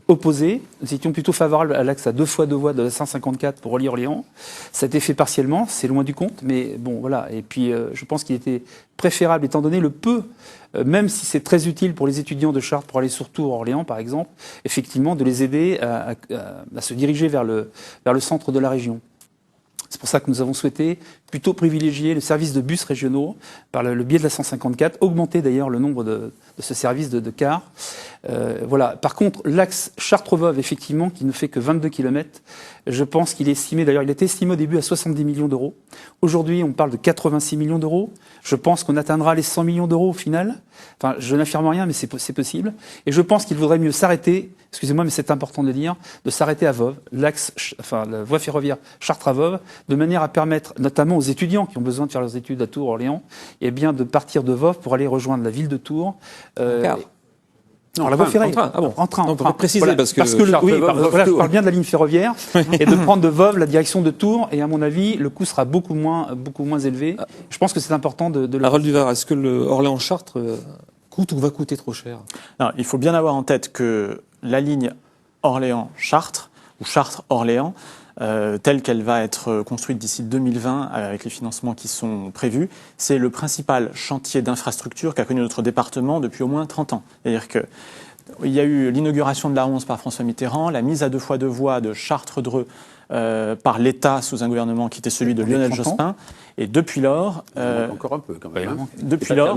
opposés, nous étions plutôt favorables à l'axe à 2 fois 2 voies de la 154 pour relier Orléans. Ça a été fait partiellement, c'est loin du compte, mais bon, voilà. Et puis, je pense qu'il était préférable, étant donné le peu, même si c'est très utile pour les étudiants de Chartres pour aller sur Tours, Orléans, par exemple, effectivement, de les aider à se diriger vers le centre de la région. C'est pour ça que nous avons souhaité plutôt privilégier le service de bus régionaux par le biais de la 154, augmenter d'ailleurs le nombre de ce service de cars. Voilà. Par contre, l'axe Chartres-Voves, effectivement, qui ne fait que 22 km, je pense qu'il est estimé, d'ailleurs il était estimé au début à 70 millions d'euros. Aujourd'hui, on parle de 86 millions d'euros. Je pense qu'on atteindra les 100 millions d'euros au final. Enfin, je n'affirme rien, mais c'est possible. Et je pense qu'il vaudrait mieux s'arrêter, excusez-moi, mais c'est important de le dire, de s'arrêter à Voves, la voie ferroviaire Chartres à Voves, de manière à permettre, notamment aux étudiants qui ont besoin de faire leurs études à Tours, Orléans, et bien de partir de Voves pour aller rejoindre la ville de Tours. Alors, la voie ferrée. En train. Ah bon. En train. On peut préciser voilà, parce que je parle bien de la ligne ferroviaire et de prendre de Voves la direction de Tours. Et à mon avis, le coût sera beaucoup moins élevé. Je pense que c'est important de le. Harold Duvard, est-ce que le Orléans-Chartres coûte ou va coûter trop cher? Non, il faut bien avoir en tête que la ligne Orléans-Chartres ou Chartres-Orléans, telle qu'elle va être construite d'ici 2020 avec les financements qui sont prévus, c'est le principal chantier d'infrastructure qu'a connu notre département depuis au moins 30 ans. C'est-à-dire que il y a eu l'inauguration de la 11 par François Mitterrand, la mise à 2 fois 2 voies de Chartres-Dreux par l'État sous un gouvernement qui était celui de Lionel Jospin. Et depuis lors, encore un peu quand même. Depuis lors,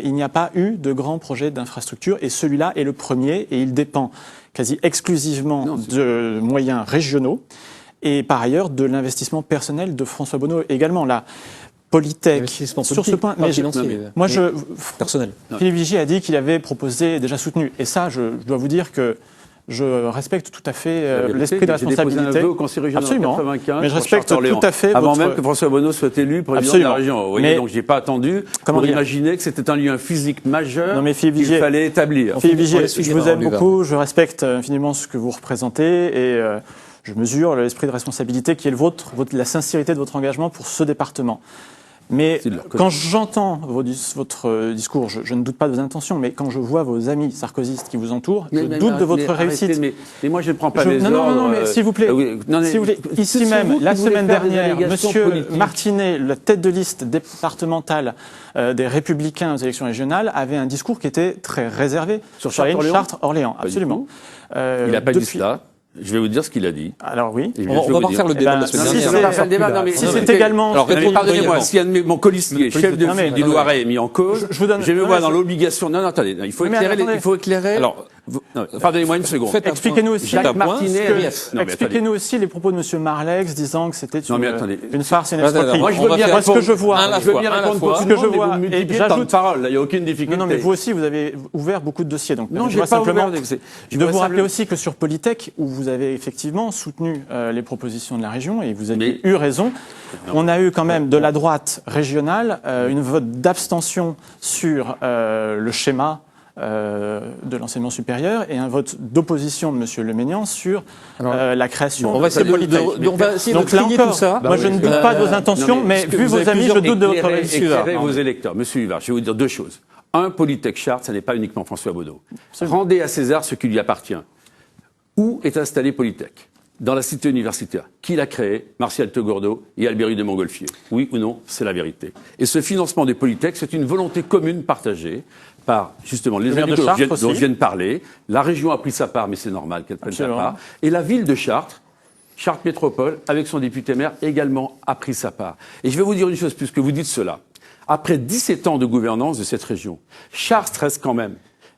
il n'y a pas eu de grand projet d'infrastructure et celui-là est le premier et il dépend quasi exclusivement de moyens régionaux et par ailleurs de l'investissement personnel de François Bonneau également. La Polytech, sur ce point, personnel. Philippe Vigier a dit qu'il avait proposé, déjà soutenu. Et ça, je dois vous dire que je respecte tout à fait l'esprit de responsabilité. J'ai déposé un vœu au Conseil régional Absolument. en 95. Mais je respecte tout à fait avant même que François Bonneau soit élu président de la région. Vous voyez, donc j'ai pas attendu pour imaginer que c'était un lien physique majeur qu'il fallait établir. Philippe Vigier, je vous aime beaucoup, je respecte infiniment ce que vous représentez et je mesure l'esprit de responsabilité qui est le vôtre, la sincérité de votre engagement pour ce département. Mais quand j'entends votre discours, je ne doute pas de vos intentions, mais quand je vois vos amis sarkozystes qui vous entourent, je doute de votre réussite. Mais moi, je ne prends pas les ordres. Non, mais s'il vous plaît, ici même, la semaine dernière, Monsieur Martinet, la tête de liste départementale des Républicains aux élections régionales, avait un discours qui était très réservé sur Chartres-Orléans. Absolument. Il n'a pas dit cela. Je vais vous dire ce qu'il a dit. Alors oui. On va pas refaire le débat de la semaine dernière. Si c'est également... Alors pardonnez-moi, si mon colistier, chef de file du Loiret est mis en cause, je me vois dans l'obligation... Non, attendez, il faut éclairer... Alors, pardonnez-moi une seconde. Expliquez-nous aussi les propos de M. Marlex disant que c'était une farce et une escroquerie. Moi, je veux bien ce que je vois. Je veux bien répondre pour ce que je vois. Vous multipliez le temps de parole, il n'y a aucune difficulté. Non, mais vous aussi, vous avez ouvert beaucoup de dossiers. Donc, non, je vais pas simplement... Je dois vous rappeler aussi que sur Polytech, où vous avez effectivement soutenu les propositions de la région, et vous avez eu raison, on a eu quand même de la droite régionale une vote d'abstention sur le schéma de l'enseignement supérieur et un vote d'opposition de M. Leménian sur la création de Polytech. On va essayer de trier tout ça. Moi, je ne doute pas de vos intentions, mais vu vos amis, je doute de votre réussite. Éclairez vos électeurs. Monsieur Huvard, je vais vous dire 2 choses. Polytech Chartres, ce n'est pas uniquement François Bonneau. Rendez à César ce qui lui appartient. Où est installé Polytech? Dans la cité universitaire. Qui l'a créé? Martial Tegourdeau et Albéric de Montgolfier. Oui ou non, c'est la vérité. Et ce financement des Polytech, c'est une volonté commune partagée par, justement, les élus dont je viens de parler. La région a pris sa part, mais c'est normal qu'elle prenne sa part. Et la ville de Chartres, Chartres Métropole, avec son député maire, également a pris sa part. Et je vais vous dire une chose, puisque vous dites cela. Après 17 ans de gouvernance de cette région, Chartres reste quand même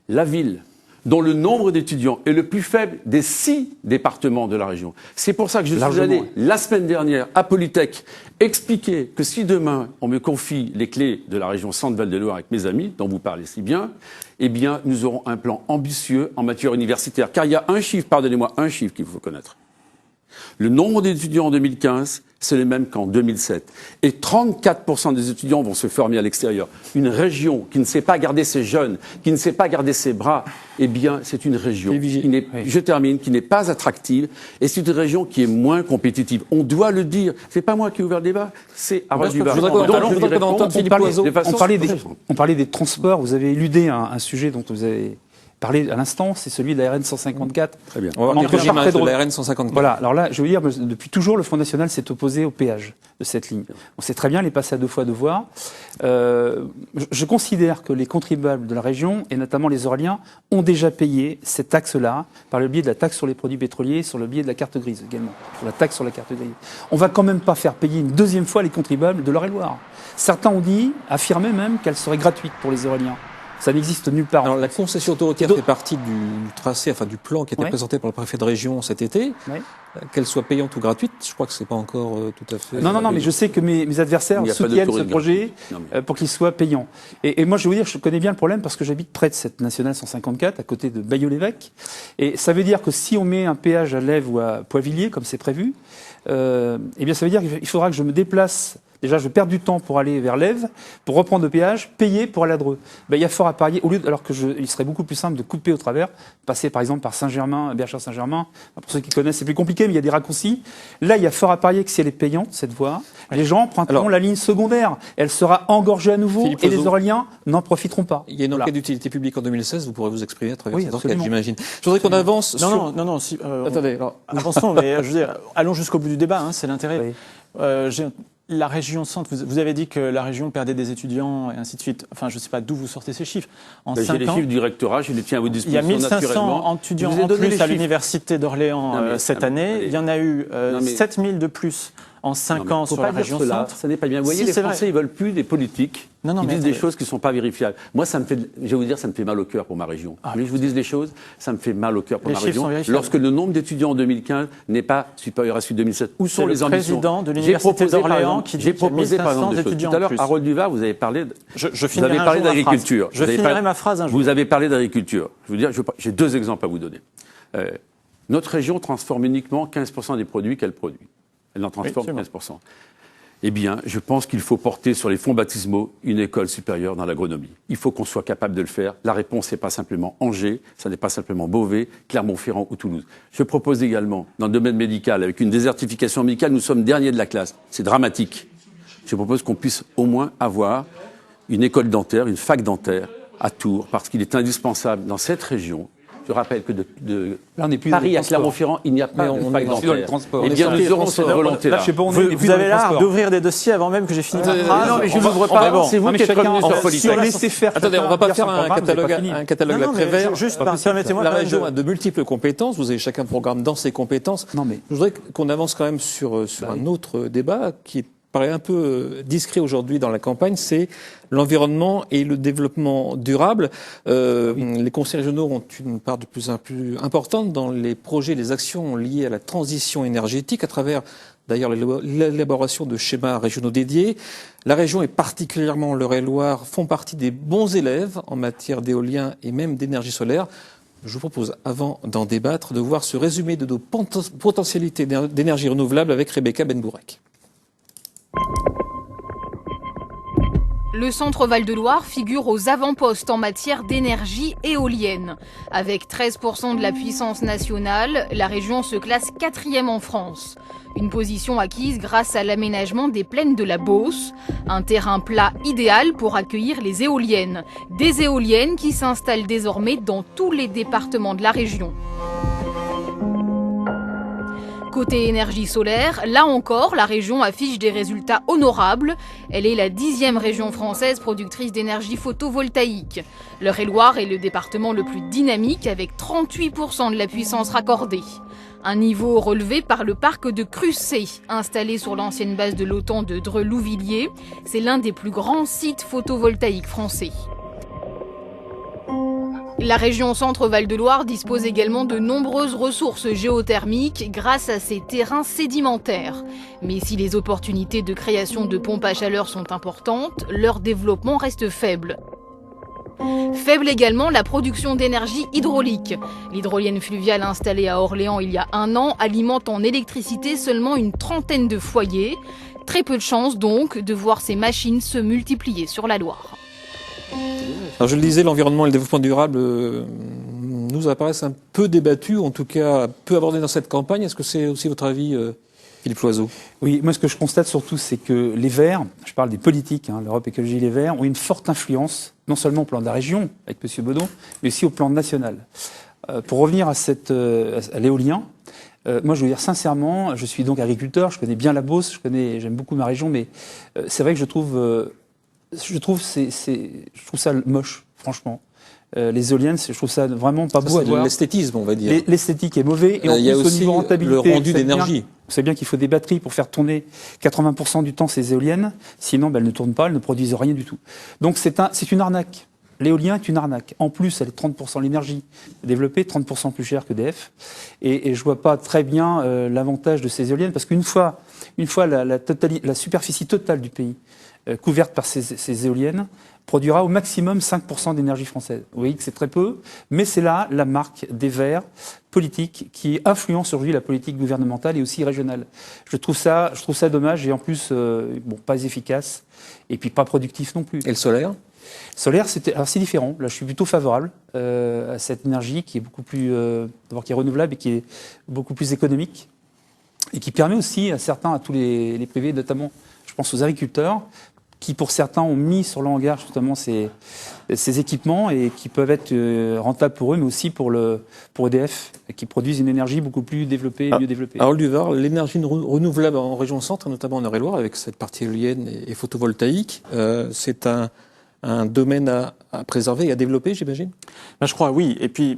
la ville dont le nombre d'étudiants est le plus faible des 6 départements de la région. C'est pour ça que je suis allé la semaine dernière à Polytech expliquer que si demain on me confie les clés de la région Centre-Val de Loire avec mes amis, dont vous parlez si bien, eh bien nous aurons un plan ambitieux en matière universitaire. Car il y a un chiffre, pardonnez-moi, un chiffre qu'il faut connaître. Le nombre d'étudiants en 2015, c'est le même qu'en 2007. Et 34% des étudiants vont se former à l'extérieur. Une région qui ne sait pas garder ses jeunes, qui ne sait pas garder ses bras, eh bien, c'est une région qui n'est pas attractive et c'est une région qui est moins compétitive. On doit le dire. C'est pas moi qui ai ouvert le débat, c'est Harold Duvard. On parlait des transports. Vous avez éludé un sujet dont vous avez parlé à l'instant, c'est celui de la RN 154. Très bien. On va revenir de la RN 154. Voilà. Alors là, je veux dire, depuis toujours, le Front National s'est opposé au péage de cette ligne. On sait très bien les passer à 2 fois 2 voies. Je considère que les contribuables de la région, et notamment les Auréliens, ont déjà payé cette taxe-là par le biais de la taxe sur les produits pétroliers, sur le biais de la carte grise également, sur la taxe sur la carte grise. On va quand même pas faire payer une 2e fois les contribuables de l'Eure-et-Loire. Certains ont affirmé même qu'elle serait gratuite pour les Auréliens. Ça n'existe nulle part. Alors, la concession autoroutière fait partie du tracé, enfin du plan qui a été présenté par le préfet de région cet été. Qu'elle soit payante ou gratuite, je crois que c'est pas encore tout à fait... Non, mais je sais que mes adversaires soutiennent ce projet pour qu'il soit payant. Et moi, je vais vous dire, je connais bien le problème parce que j'habite près de cette nationale 154, à côté de Bailleul-l'Évêque. Et ça veut dire que si on met un péage à Lèves ou à Poivillers, comme c'est prévu, eh bien, ça veut dire qu'il faudra que je me déplace Déjà, je perds du temps pour aller vers l'Ève, pour reprendre le péage, payer pour aller à Dreux. Ben, il y a fort à parier. Alors il serait beaucoup plus simple de couper au travers, passer par exemple par Saint-Germain, Berchères-Saint-Germain. Pour ceux qui connaissent, c'est plus compliqué, mais il y a des raccourcis. Là, il y a fort à parier que si elle est payante, cette voie, les gens emprunteront la ligne secondaire. Elle sera engorgée à nouveau Philippe et les Oiseau. Auréliens n'en profiteront pas. Il y a une enquête d'utilité publique en 2016, vous pourrez vous exprimer à travers Oui, cette enquête, absolument. j'imagine. Je voudrais qu'on avance sur... Non. Attendez, alors, Avançons, mais je veux dire, allons jusqu'au bout du débat, c'est l'intérêt. Oui. La région centre, vous avez dit que la région perdait des étudiants et ainsi de suite. Enfin, je ne sais pas d'où vous sortez ces chiffres. En J'ai 5 les ans, chiffres du rectorat, je les tiens à votre il y a disposition 1500 naturellement. étudiants Je vous ai en donné les plus à chiffres. l'université d'Orléans Non, mais, cette année. allez. Il y en a eu Non, mais- 7000 de plus en 5 ans Faut sur pas la dire région cela, centre. ça n'est pas bien. Vous voyez, Si, les c'est vrai. Français, ils veulent plus des politiques. Non, Ils mais disent des attendez. choses qui ne sont pas vérifiables. Moi, je vais vous dire, ça me fait mal au cœur pour ma région. Vous voulez que je vous dise des choses, ça me fait mal au cœur pour Les ma chiffres région. sont vérifiables. Lorsque le nombre d'étudiants en 2015 n'est pas supérieur à celui de 2007, où sont le les ambitions président de J'ai l'université proposé, par d'Orléans exemple, qui dit j'ai qu'il y a proposé par 1500 exemple des choses. étudiants Tout à en l'heure, plus. Harold Duvard, vous avez parlé. Je Vous finirai avez un parlé jour ma phrase. d'agriculture. Je finirai ma phrase un jour. Vous avez parlé d'agriculture. Je veux dire, j'ai deux exemples à vous donner. Notre région transforme uniquement 15% des produits qu'elle produit. Elle en transforme Oui, 15%. Eh bien, je pense qu'il faut porter sur les fonds baptismaux une école supérieure dans l'agronomie. Il faut qu'on soit capable de le faire. La réponse n'est pas simplement Angers, ça n'est pas simplement Beauvais, Clermont-Ferrand ou Toulouse. Je propose également, dans le domaine médical, avec une désertification médicale, nous sommes derniers de la classe. C'est dramatique. Je propose qu'on puisse au moins avoir une école dentaire, une fac dentaire à Tours, parce qu'il est indispensable dans cette région. Je rappelle que de Là, on n'est plus dans Paris les à Clermont-Ferrand, il n'y a pas de on fac est dans le dentaire. transport. Eh bien, nous aurons cette volonté-là. Là, je sais pas, on Vous, est plus vous dans avez les l'art transports. d'ouvrir des dossiers avant même que j'ai fini ma phrase. Non, mais je On va- n'ouvre on va- pas. bon. C'est vous Non, mais qui êtes chacun, revenu on sur va politique. laisser faire. attendez, on ne va pas faire un catalogue Non, non, mais très vert. juste, Pas possible. permettez-moi La quand même région de- a de multiples compétences. Vous avez chacun programme dans ses compétences. Non, mais- Je voudrais qu'on avance quand même sur un autre débat qui paraît un peu discret aujourd'hui dans la campagne, c'est l'environnement et le développement durable. Les conseils régionaux ont une part de plus en plus importante dans les projets, les actions liées à la transition énergétique à travers d'ailleurs l'élaboration de schémas régionaux dédiés. La région et particulièrement l'Eure-et-Loire font partie des bons élèves en matière d'éolien et même d'énergie solaire. Je vous propose, avant d'en débattre, de voir ce résumé de nos potentialités d'énergie renouvelable avec Rebecca Benbourek. Le centre Val-de-Loire figure aux avant-postes en matière d'énergie éolienne. Avec 13% de la puissance nationale, la région se classe 4e en France. Une position acquise grâce à l'aménagement des plaines de la Beauce, un terrain plat idéal pour accueillir les éoliennes. Des éoliennes qui s'installent désormais dans tous les départements de la région. Côté énergie solaire, là encore, la région affiche des résultats honorables. Elle est la 10e région française productrice d'énergie photovoltaïque. L'Eure-et-Loire est le département le plus dynamique avec 38% de la puissance raccordée. Un niveau relevé par le parc de Crussé, installé sur l'ancienne base de l'OTAN de Dreux-Louvilliers. C'est l'un des plus grands sites photovoltaïques français. La région Centre-Val-de-Loire dispose également de nombreuses ressources géothermiques grâce à ses terrains sédimentaires. Mais si les opportunités de création de pompes à chaleur sont importantes, leur développement reste faible. Faible également la production d'énergie hydraulique. L'hydrolienne fluviale installée à Orléans il y a 1 an alimente en électricité seulement une trentaine de foyers. Très peu de chances donc de voir ces machines se multiplier sur la Loire. Alors je le disais, l'environnement et le développement durable nous apparaissent un peu débattus, en tout cas peu abordés dans cette campagne. Est-ce que c'est aussi votre avis, Philippe Loiseau? Oui, moi ce que je constate surtout, c'est que les Verts, je parle des politiques, l'Europe Écologie Les Verts, ont une forte influence, non seulement au plan de la région, avec M. Baudon, mais aussi au plan national. Pour revenir à l'éolien, moi je veux dire sincèrement, je suis donc agriculteur, je connais bien la Beauce, j'aime beaucoup ma région, mais c'est vrai que je trouve ça moche, franchement. Les éoliennes, je trouve ça vraiment pas beau à C'est de voir. l'esthétisme, on va dire. L'esthétique est mauvais et en Il y a plus, au aussi niveau rentabilité, le rendu d'énergie. Vous savez bien qu'il faut des batteries pour faire tourner 80% du temps ces éoliennes, sinon elles ne tournent pas, elles ne produisent rien du tout. Donc c'est une arnaque. L'éolien est une arnaque. En plus, elle est 30% l'énergie développée, 30% plus chère qu'EDF. Et je vois pas très bien l'avantage de ces éoliennes, parce qu'une fois la superficie totale du pays couverte par ces éoliennes, produira au maximum 5% d'énergie française. Vous voyez que c'est très peu, mais c'est là la marque des Verts politiques qui influence aujourd'hui la politique gouvernementale et aussi régionale. Je trouve ça dommage et en plus, pas efficace et puis pas productif non plus. Et le solaire ? Solaire, c'est différent. Là, je suis plutôt favorable à cette énergie qui est beaucoup plus, qui est renouvelable et qui est beaucoup plus économique et qui permet aussi à tous les privés, notamment, je pense aux agriculteurs, qui pour certains ont mis sur le hangar justement ces équipements et qui peuvent être rentables pour eux, mais aussi pour EDF, qui produisent une énergie beaucoup plus développée, mieux développée. Alors Duvar, l'énergie renouvelable en région centre, notamment en Eure-et-Loire, avec cette partie éolienne et photovoltaïque, c'est un domaine à préserver et à développer, j'imagine ? Je crois, oui. Et puis,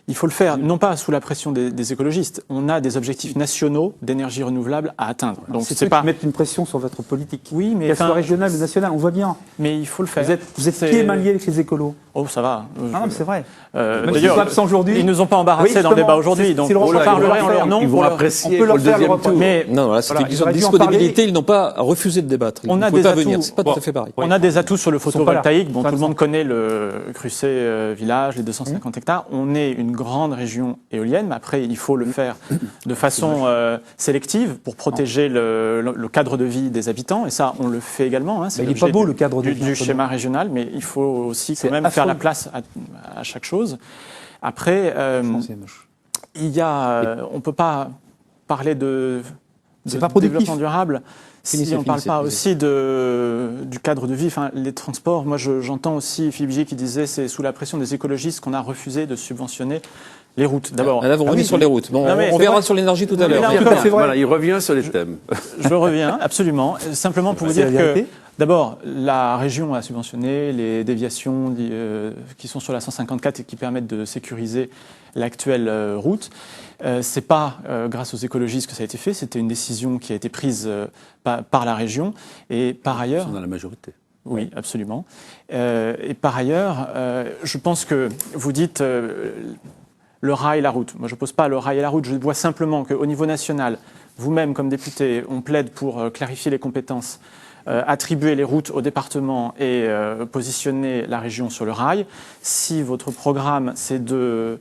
il faut le faire, non pas sous la pression des écologistes. On a des objectifs nationaux d'énergie renouvelable à atteindre. Donc c'est pas mettre une pression sur votre politique. Oui, mais qu'elle soit régionale ou nationale, on voit bien. Mais il faut le faire. Vous êtes pieds et mains liés avec les écolos. Oh, ça va. Non, mais c'est vrai. D'ailleurs, aujourd'hui. Ils nous ont pas embarrassés dans le débat aujourd'hui, donc on parlerait en leur nom. Ils vont apprécier on peut pour leur le faire deuxième tour. Mais non, là, c'était une question de disponibilité. Ils n'ont pas refusé de débattre. Ils ne pouvaient pas venir. C'est pas tout à fait pareil. On a des atouts sur le photovoltaïque. Bon, tout le monde connaît le Crucé Village, les 250 hectares. On est une grande région éolienne, mais après, il faut le faire de façon sélective pour protéger le cadre de vie des habitants. Et ça, on le fait également. Il n'est pas beau, le cadre de vie du schéma régional, mais il faut aussi quand même faire la place à chaque chose. Après, on peut pas parler de développement durable si on ne parle pas aussi du cadre de vie. Enfin, les transports, moi j'entends aussi Philippe Gier qui disait c'est sous la pression des écologistes qu'on a refusé de subventionner les routes. D'abord, là, vous revenez sur les routes. Bon, on verra sur l'énergie tout à l'heure. Voilà, il revient sur les thèmes. Je reviens, absolument. Simplement pour vous dire que, d'abord, la région a subventionné les déviations qui sont sur la 154 et qui permettent de sécuriser l'actuelle route. C'est pas grâce aux écologistes que ça a été fait, c'était une décision qui a été prise par la région. Et par ailleurs... Ils sont dans la majorité. Oui, absolument. Et par ailleurs, je pense que vous dites... le rail et la route. Moi, je ne pose pas le rail et la route. Je vois simplement qu'au niveau national, vous-même, comme député, on plaide pour clarifier les compétences, attribuer les routes au département et positionner la région sur le rail. Si votre programme, c'est de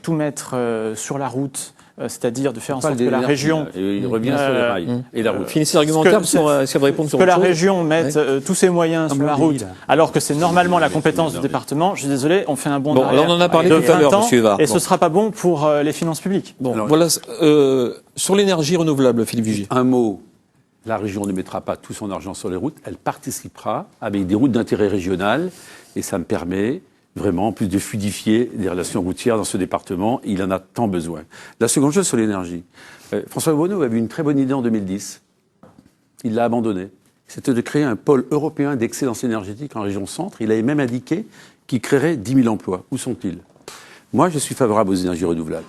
tout mettre sur la route, c'est-à-dire de faire en sorte que la région... Il revient sur les rails et la route. Finissez l'argumentaire, parce qu'on va essayer de répondre sur autre chose. Que la région mette tous ses moyens sur la route, alors que c'est normalement la compétence du département, je suis désolé, on fait un bond d'arrière. Là, on en a parlé tout à l'heure, monsieur Var. Et ce ne sera pas bon pour les finances publiques. Bon, alors, voilà. Sur l'énergie renouvelable, Philippe Vigier. Un mot. La région ne mettra pas tout son argent sur les routes. Elle participera avec des routes d'intérêt régional. Et ça me permet vraiment, en plus de fluidifier des relations routières dans ce département. Il en a tant besoin. La seconde chose sur l'énergie. François Bonneau avait une très bonne idée en 2010. Il l'a abandonnée. C'était de créer un pôle européen d'excellence énergétique en région centre. Il avait même indiqué qu'il créerait 10 000 emplois. Où sont-ils ? Moi, je suis favorable aux énergies renouvelables.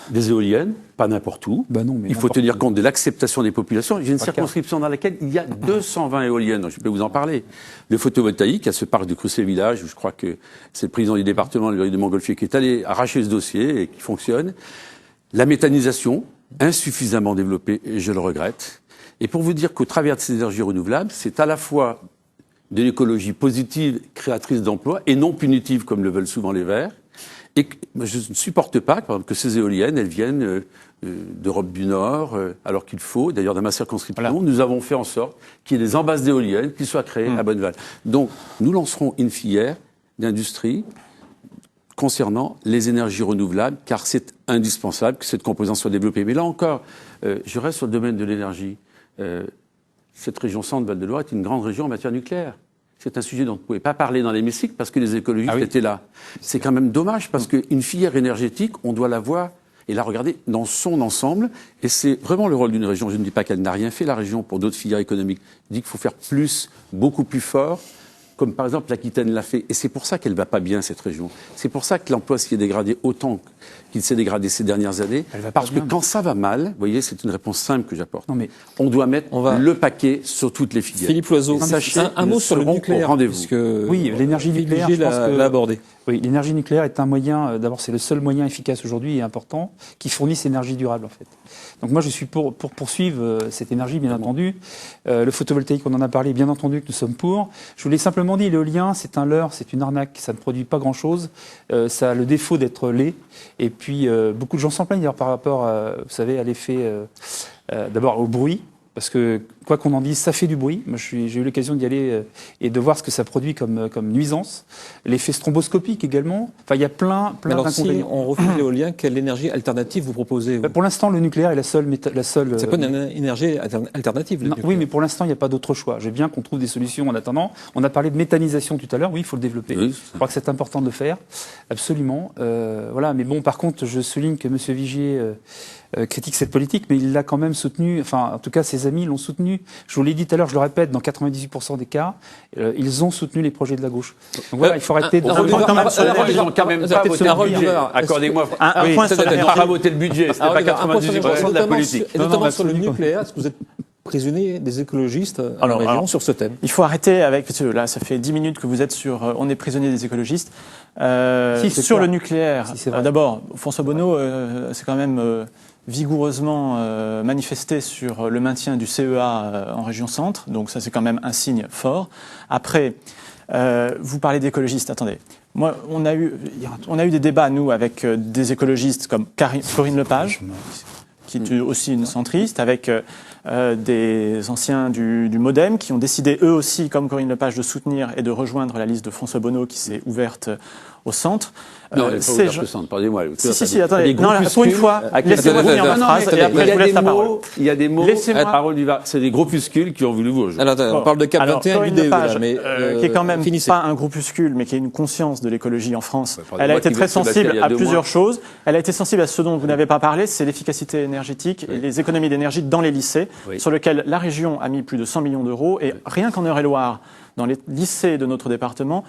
Des éoliennes, pas n'importe où. Il faut tenir compte de l'acceptation des populations. J'ai une circonscription dans laquelle il y a 220 éoliennes, donc je peux vous en parler. Le photovoltaïque, à ce parc de Crucé Village, où je crois que c'est le président du département, le de Montgolfier, qui est allé arracher ce dossier et qui fonctionne. La méthanisation, insuffisamment développée, et je le regrette. Et pour vous dire qu'au travers de ces énergies renouvelables, c'est à la fois de l'écologie positive, créatrice d'emplois, et non punitive, comme le veulent souvent les Verts. Et je ne supporte pas, par exemple, que ces éoliennes, elles viennent d'Europe du Nord, alors qu'il faut, d'ailleurs dans ma circonscription, nous avons fait en sorte qu'il y ait des embases d'éoliennes qui soient créées à Bonneval. Donc, nous lancerons une filière d'industrie concernant les énergies renouvelables, car c'est indispensable que cette composante soit développée. Mais là encore, je reste sur le domaine de l'énergie. Cette région centre Val-de-Loire est une grande région en matière nucléaire. C'est un sujet dont on ne pouvait pas parler dans l'hémicycle parce que les écologistes étaient là. C'est quand même dommage parce qu'une filière énergétique, on doit la voir et la regarder dans son ensemble. Et c'est vraiment le rôle d'une région. Je ne dis pas qu'elle n'a rien fait, la région, pour d'autres filières économiques. Je dis qu'il faut faire plus, beaucoup plus fort comme par exemple l'Aquitaine l'a fait. Et c'est pour ça qu'elle ne va pas bien, cette région. C'est pour ça que l'emploi s'y est dégradé autant qu'il s'est dégradé ces dernières années. Parce que quand ça va mal, vous voyez, c'est une réponse simple que j'apporte. On doit mettre le paquet sur toutes les filières. Philippe Loiseau, un mot sur le nucléaire. Oui, l'énergie nucléaire, je pense l'a abordé. Oui, l'énergie nucléaire est un moyen, d'abord c'est le seul moyen efficace aujourd'hui et important qui fournisse énergie durable en fait. Donc moi je suis pour poursuivre cette énergie bien entendu. Le photovoltaïque on en a parlé, bien entendu que nous sommes pour. Je vous l'ai simplement dit, l'éolien c'est un leurre, c'est une arnaque, ça ne produit pas grand chose, ça a le défaut d'être laid et puis beaucoup de gens s'en plaignent d'ailleurs par rapport vous savez, à l'effet, d'abord au bruit. Parce que, quoi qu'on en dise, ça fait du bruit. Moi, j'ai eu l'occasion d'y aller et de voir ce que ça produit comme nuisance. L'effet stromboscopique également. Enfin, il y a plein alors, d'inconvénients. Si on refuse l'éolien, quelle énergie alternative vous proposez Pour l'instant, le nucléaire est la seule. C'est pas une énergie alternative, le nucléaire. Oui, mais pour l'instant, il n'y a pas d'autre choix. J'ai bien qu'on trouve des solutions en attendant. On a parlé de méthanisation tout à l'heure. Oui, il faut le développer. Oui. Je crois que c'est important de le faire. Absolument. Voilà. Mais bon, par contre, je souligne que M. Vigier critique cette politique, mais il l'a quand même soutenu. Enfin, en tout cas, ses amis l'ont soutenu. Je vous l'ai dit tout à l'heure, je le répète, dans 98% des cas, ils ont soutenu les projets de la gauche. Donc voilà, il faut arrêter de... Ils n'ont quand même pas voté le budget. Accordez-moi. Un point sur ils n'ont pas voté le budget. C'était pas 98% de la politique. Et notamment sur le nucléaire, est-ce que vous êtes prisonnier des écologistes en région sur ce thème? Il faut arrêter avec... Parce que là, ça fait 10 minutes que vous êtes sur « on est prisonnier des écologistes ». Sur le nucléaire, d'abord, François Bonneau, c'est quand même... vigoureusement manifesté sur le maintien du CEA en région centre, donc ça c'est quand même un signe fort. Après, vous parlez d'écologistes, attendez. Moi, on a eu des débats, nous, avec des écologistes comme Corinne Lepage, qui est aussi une centriste, avec des anciens du MoDem, qui ont décidé eux aussi, comme Corinne Lepage, de soutenir et de rejoindre la liste de François Bonneau qui s'est ouverte au centre. Non, elle n'est pas au centre, pardonnez-moi. Si, attendez. Non, pour une fois, laissez-moi finir ma phrase et après je vous laisse la parole. Il y a des mots, c'est des groupuscules qui ont voulu vous rejoindre. Alors, on parle de Cap 21, Corinne Lepage, qui est quand même pas un groupuscule, mais qui a une conscience de l'écologie en France. Elle a été très sensible à plusieurs choses. Elle a été sensible à ce dont vous n'avez pas parlé, c'est l'efficacité énergétique et les économies d'énergie dans les lycées, sur lequel la région a mis plus de 100 millions d'euros. Et rien qu'en Eure-et-Loire, dans les lycées de notre département,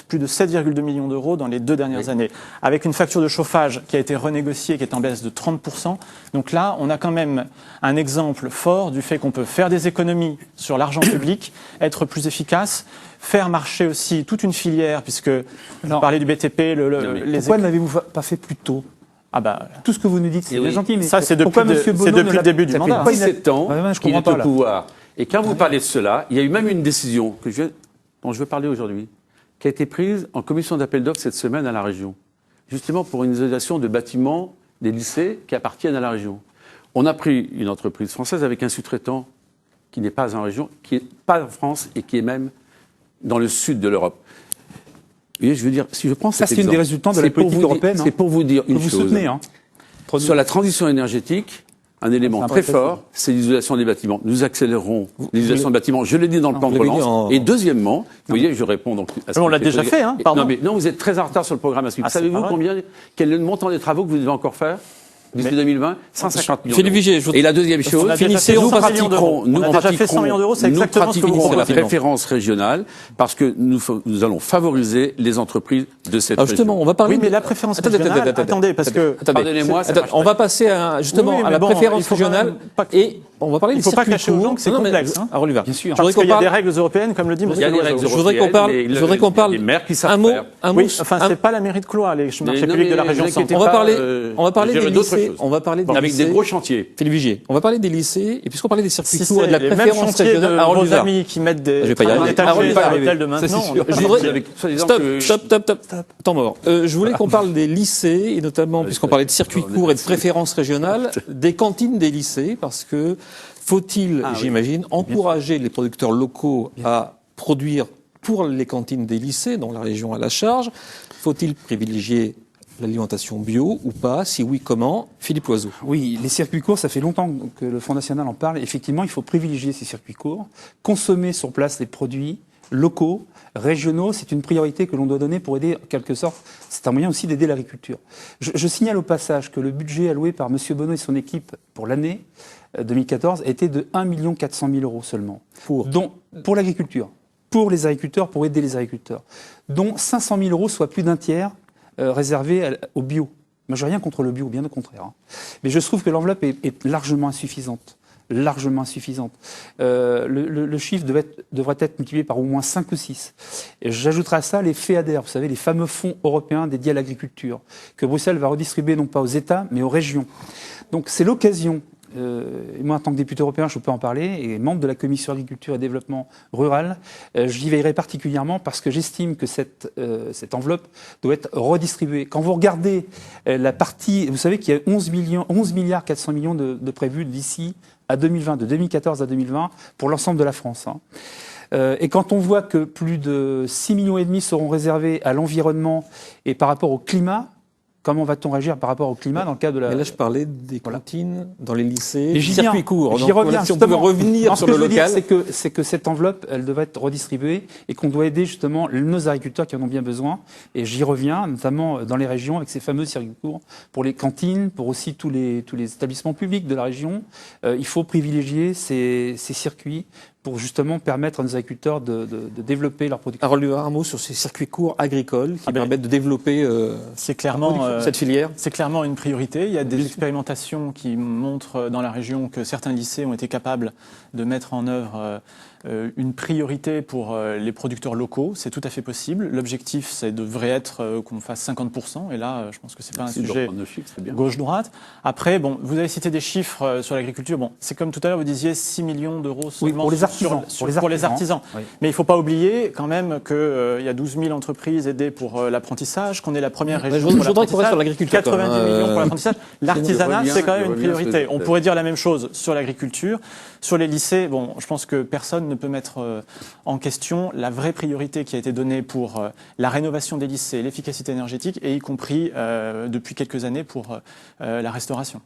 plus de 7,2 millions d'euros dans les 2 dernières années, avec une facture de chauffage qui a été renégociée, qui est en baisse de 30%. Donc là, on a quand même un exemple fort du fait qu'on peut faire des économies sur l'argent public, être plus efficace, faire marcher aussi toute une filière, puisque vous parlez du BTP, pourquoi ne l'avez-vous pas fait plus tôt? Tout ce que vous nous dites, c'est gentil, mais ça, c'est depuis le début du mandat. Ça fait 17 ans qu'il est au pouvoir. Et quand vous parlez de cela, il y a eu même une décision dont je veux parler aujourd'hui, qui a été prise en commission d'appel d'offres cette semaine à la région, justement pour une isolation de bâtiments des lycées qui appartiennent à la région. On a pris une entreprise française avec un sous-traitant qui n'est pas en région, qui n'est pas en France et qui est même dans le sud de l'Europe. Et je veux dire, si je prends cet exemple, c'est une des résultats de la politique européenne. C'est pour vous dire une chose. Vous soutenez, sur la transition énergétique, un élément très fort, c'est l'isolation des bâtiments. Nous accélérerons l'isolation des bâtiments. Je l'ai dit dans le plan de relance. Et deuxièmement, vous voyez, je réponds donc à ce on l'a déjà fait, pardon. Non, vous êtes très en retard sur le programme à suivre. Savez-vous quel est le montant des travaux que vous devez encore faire d'ici 2020? 150 millions. Philippe Vigier, et la deuxième chose, nous pratiquerons la préférence régionale parce que nous allons favoriser les entreprises de cette région. Justement, on va parler. Oui, mais la préférence régionale. Attendez, parce que. Pardonnez-moi. On va passer à la préférence régionale et on va parler des circuits courts. Il ne faut pas cacher aux gens que c'est complexe. Oliver, bien sûr. Parce qu'il y a des règles européennes, comme le dit Il y a des règles européennes. Je voudrais qu'on parle. Les maires qui savent faire. Oui, enfin, c'est pas la mairie de Cloix, les marchés publics de la région centre. On va parler des lycées. On va parler avec des gros chantiers. Philippe Vigier, on va parler des lycées, et puisqu'on parlait des circuits courts et de la préférence régionale, à vos amis qui mettent des étagères à l'hôtel de maintenant. Stop. Temps mort. Je voulais qu'on parle des lycées, et notamment, puisqu'on parlait de circuits courts et de préférence régionale, des cantines des lycées, parce que faut-il, j'imagine, encourager les producteurs locaux à produire pour les cantines des lycées, dont la région a la charge? Faut-il privilégier l'alimentation bio ou pas? Si oui, comment? Philippe Loiseau. Oui, les circuits courts, ça fait longtemps que le Front National en parle. Effectivement, il faut privilégier ces circuits courts, consommer sur place les produits locaux, régionaux. C'est une priorité que l'on doit donner pour aider, en quelque sorte, c'est un moyen aussi d'aider l'agriculture. Je signale au passage que le budget alloué par M. Bonneau et son équipe pour l'année 2014 était de 1 400 000 € seulement. Pour l'agriculture. pour les agriculteurs, pour aider les agriculteurs, dont 500 000 euros, soit plus d'un tiers, réservés au bio. Moi, j'ai rien contre le bio, bien au contraire. Hein. Mais je trouve que l'enveloppe est largement insuffisante. Largement insuffisante. Le chiffre devrait être multiplié par au moins 5 ou 6. Et j'ajouterai à ça les FEADER, vous savez, les fameux fonds européens dédiés à l'agriculture, que Bruxelles va redistribuer non pas aux États, mais aux régions. Donc c'est l'occasion. Et moi, en tant que député européen, je peux en parler, et membre de la Commission agriculture et développement rural, j'y veillerai particulièrement parce que j'estime que cette enveloppe doit être redistribuée. Quand vous regardez la partie, vous savez qu'il y a 11 milliards 400 millions de prévus d'ici à 2020, de 2014 à 2020, pour l'ensemble de la France. Hein. Et quand on voit que plus de 6,5 millions seront réservés à l'environnement et par rapport au climat, comment va-t-on réagir par rapport au climat dans le cadre de la... Mais là, je parlais des cantines, dans les lycées, des circuits courts. J'y reviens, si on pouvait revenir sur le local. C'est que cette enveloppe, elle devrait être redistribuée et qu'on doit aider justement nos agriculteurs qui en ont bien besoin. Et j'y reviens, notamment dans les régions, avec ces fameux circuits courts, pour les cantines, pour aussi tous les établissements publics de la région. Il faut privilégier ces circuits pour justement permettre à nos agriculteurs de développer leur production. Harold Huard, un mot sur ces circuits courts agricoles qui permettent de développer c'est clairement, cette filière. C'est clairement une priorité. Il y a des expérimentations qui montrent dans la région que certains lycées ont été capables de mettre en œuvre une priorité pour les producteurs locaux. C'est tout à fait possible. L'objectif, ça devrait être qu'on fasse 50%. Et là, je pense que c'est pas un sujet gauche-droite. Après, bon, vous avez cité des chiffres sur l'agriculture. Bon, c'est comme tout à l'heure, vous disiez 6 millions d'euros seulement pour les artisans. Pour les artisans. Oui. Mais il ne faut pas oublier quand même qu'il y a 12 000 entreprises aidées pour l'apprentissage, qu'on est la première région pour l'apprentissage. Sur l'agriculture, 90 millions pour l'apprentissage. L'artisanat, c'est quand même une priorité. On pourrait dire la même chose sur l'agriculture. Sur les lycées, bon, je pense que personne ne peut mettre en question la vraie priorité qui a été donnée pour la rénovation des lycées, l'efficacité énergétique, et y compris depuis quelques années pour la restauration.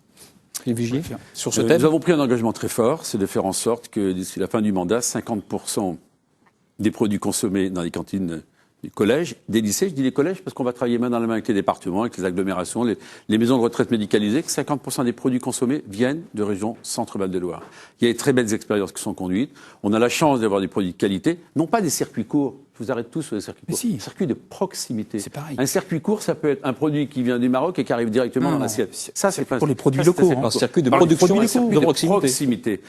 Vigier, sur ce thème. Nous avons pris un engagement très fort, c'est de faire en sorte que d'ici la fin du mandat, 50% des produits consommés dans les cantines des collèges, des lycées, je dis les collèges parce qu'on va travailler main dans la main avec les départements, avec les agglomérations, les maisons de retraite médicalisées, que 50% des produits consommés viennent de région Centre-Val de Loire. Il y a des très belles expériences qui sont conduites. On a la chance d'avoir des produits de qualité, non pas des circuits courts. Je vous arrête tous sur les circuits courts. Si. Un circuit de proximité. C'est pareil. Un circuit court, ça peut être un produit qui vient du Maroc et qui arrive directement dans l'assiette. Ça, c'est pour les produits locaux. Un circuit de production de proximité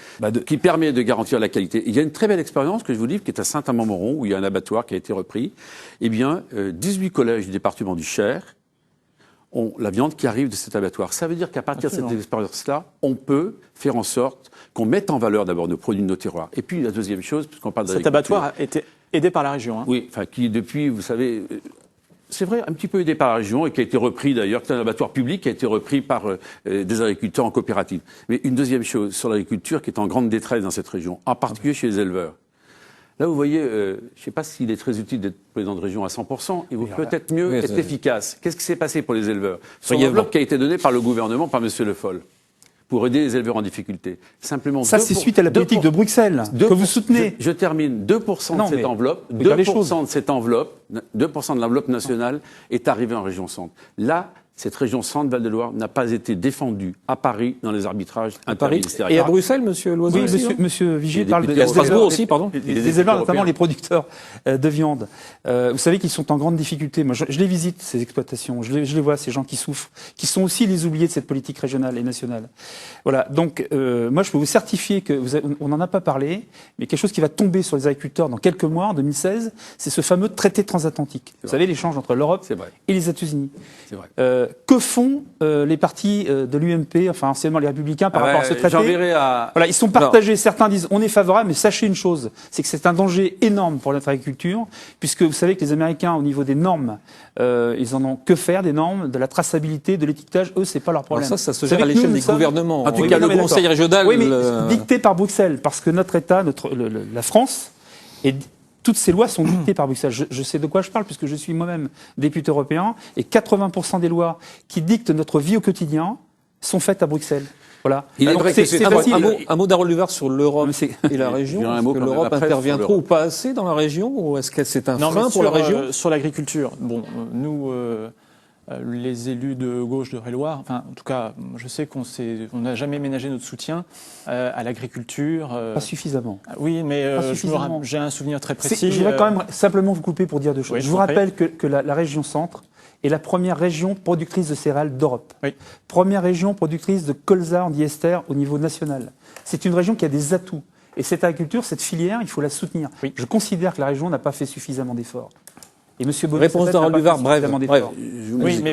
qui permet de garantir la qualité. Il y a une très belle expérience que je vous livre qui est à Saint-Amand-Montrond où il y a un abattoir qui a été repris. Eh bien, 18 collèges du département du Cher ont la viande qui arrive de cet abattoir. Ça veut dire qu'à partir de cette expérience-là, on peut faire en sorte qu'on mette en valeur d'abord nos produits de nos terroirs. Et puis la deuxième chose, puisqu'on parle d'agriculture. Cet abattoir a été aidé par la région. Hein. Oui, enfin qui depuis, vous savez, c'est vrai, un petit peu aidé par la région et qui a été repris d'ailleurs, c'est un abattoir public qui a été repris par des agriculteurs en coopérative. Mais une deuxième chose sur l'agriculture qui est en grande détresse dans cette région, en particulier chez les éleveurs. Là, vous voyez, je ne sais pas s'il est très utile d'être président de région à 100%. Il vaut peut-être mieux être efficace. Qu'est-ce qui s'est passé pour les éleveurs? Sur l'enveloppe qui a été donnée par le gouvernement, par M. Le Foll, pour aider les éleveurs en difficulté. Simplement. Ça, c'est suite à la politique de Bruxelles que vous soutenez. Je termine. 2% de cette enveloppe, 2% de cette enveloppe, 2% de l'enveloppe nationale est arrivé en région centre. Là, cette région centre, Val-de-Loire, n'a pas été défendue à Paris dans les arbitrages interministériels. Et à Bruxelles, monsieur Loiseau? Oui, monsieur Vigier parle de Strasbourg aussi, pardon. Des éleveurs, notamment les producteurs de viande. Vous savez qu'ils sont en grande difficulté. Moi, je les visite, ces exploitations. Je les vois, ces gens qui souffrent, qui sont aussi les oubliés de cette politique régionale et nationale. Voilà. Donc, moi, je peux vous certifier que on n'en a pas parlé, mais quelque chose qui va tomber sur les agriculteurs dans quelques mois, en 2016, c'est ce fameux traité transatlantique. Vous savez, l'échange entre l'Europe et les États-Unis. C'est vrai. Que font les partis de l'UMP, enfin anciennement les Républicains, par rapport à ce traité? Voilà, ils sont partagés. Certains disent on est favorable, mais sachez une chose, c'est que c'est un danger énorme pour notre agriculture, puisque vous savez que les Américains, au niveau des normes, ils en ont que faire des normes, de la traçabilité, de l'étiquetage. Eux, c'est pas leur problème. Alors ça se gère à l'échelle des gouvernements. En tout cas, le Conseil régional, oui, mais dicté par Bruxelles, parce que notre État, la France, toutes ces lois sont dictées par Bruxelles. Je sais de quoi je parle, puisque je suis moi-même député européen, et 80% des lois qui dictent notre vie au quotidien sont faites à Bruxelles. Voilà. Il est vrai que c'est un mot d'Harold Huard sur l'Europe et la région. Est-ce que l'Europe intervient trop ou pas assez dans la région, ou est-ce que c'est un frein pour la région? Sur l'agriculture, bon, nous, les élus de gauche de Eure-et-Loir, enfin, en tout cas, je sais qu'on n'a jamais ménagé notre soutien à l'agriculture. Pas suffisamment. Oui, mais suffisamment. j'ai un souvenir très précis. Je voudrais quand même simplement vous couper pour dire deux choses. Oui, je vous rappelle que la région Centre est la première région productrice de céréales d'Europe. Oui. Première région productrice de colza en diester au niveau national. C'est une région qui a des atouts. Et cette agriculture, cette filière, il faut la soutenir. Oui. Je considère que la région n'a pas fait suffisamment d'efforts. Et M. Bonnet, Réponse d'Harold Buvard, bref. Oui, mais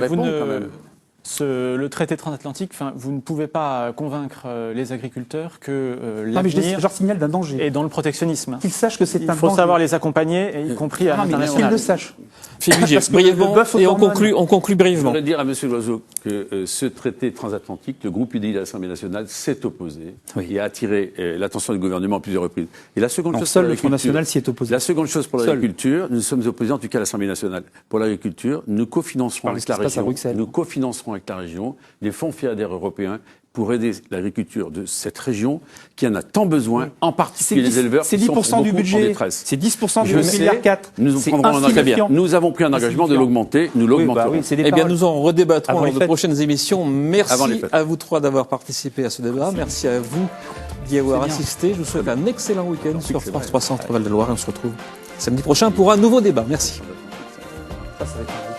le traité transatlantique, vous ne pouvez pas convaincre les agriculteurs que l'avenir je leur signale d'un danger. est dans le protectionnisme. Qu'ils sachent que c'est un danger. Il faut savoir les accompagner, y compris à l'international. Qu'ils le sachent. Brièvement, et on conclut Je brièvement. voudrais dire à M. Loiseau que ce traité transatlantique, le groupe UDI de l'Assemblée nationale s'est opposé et a attiré l'attention du gouvernement à plusieurs reprises. Et la seconde chose seul le Front National s'y est opposé. La seconde chose pour l'agriculture, nous sommes opposés en tout cas à l'Assemblée nationale. Pour l'agriculture, nous cofinancerons avec la région. Nous cofinancerons avec la région des fonds FEADER européens pour aider l'agriculture de cette région qui en a tant besoin, en particulier les éleveurs qui sont beaucoup du budget, en détresse. C'est 10% du milliard 4. Nous avons pris un engagement de l'augmenter, nous l'augmenterons. Eh bien, nous en redébattrons dans de prochaines émissions. Merci à vous trois d'avoir participé à ce débat. Merci à vous d'y avoir assisté. Je vous souhaite un excellent week-end sur France 3 Centre Val de Loire et on se retrouve samedi prochain pour un nouveau débat. Merci. Ça va être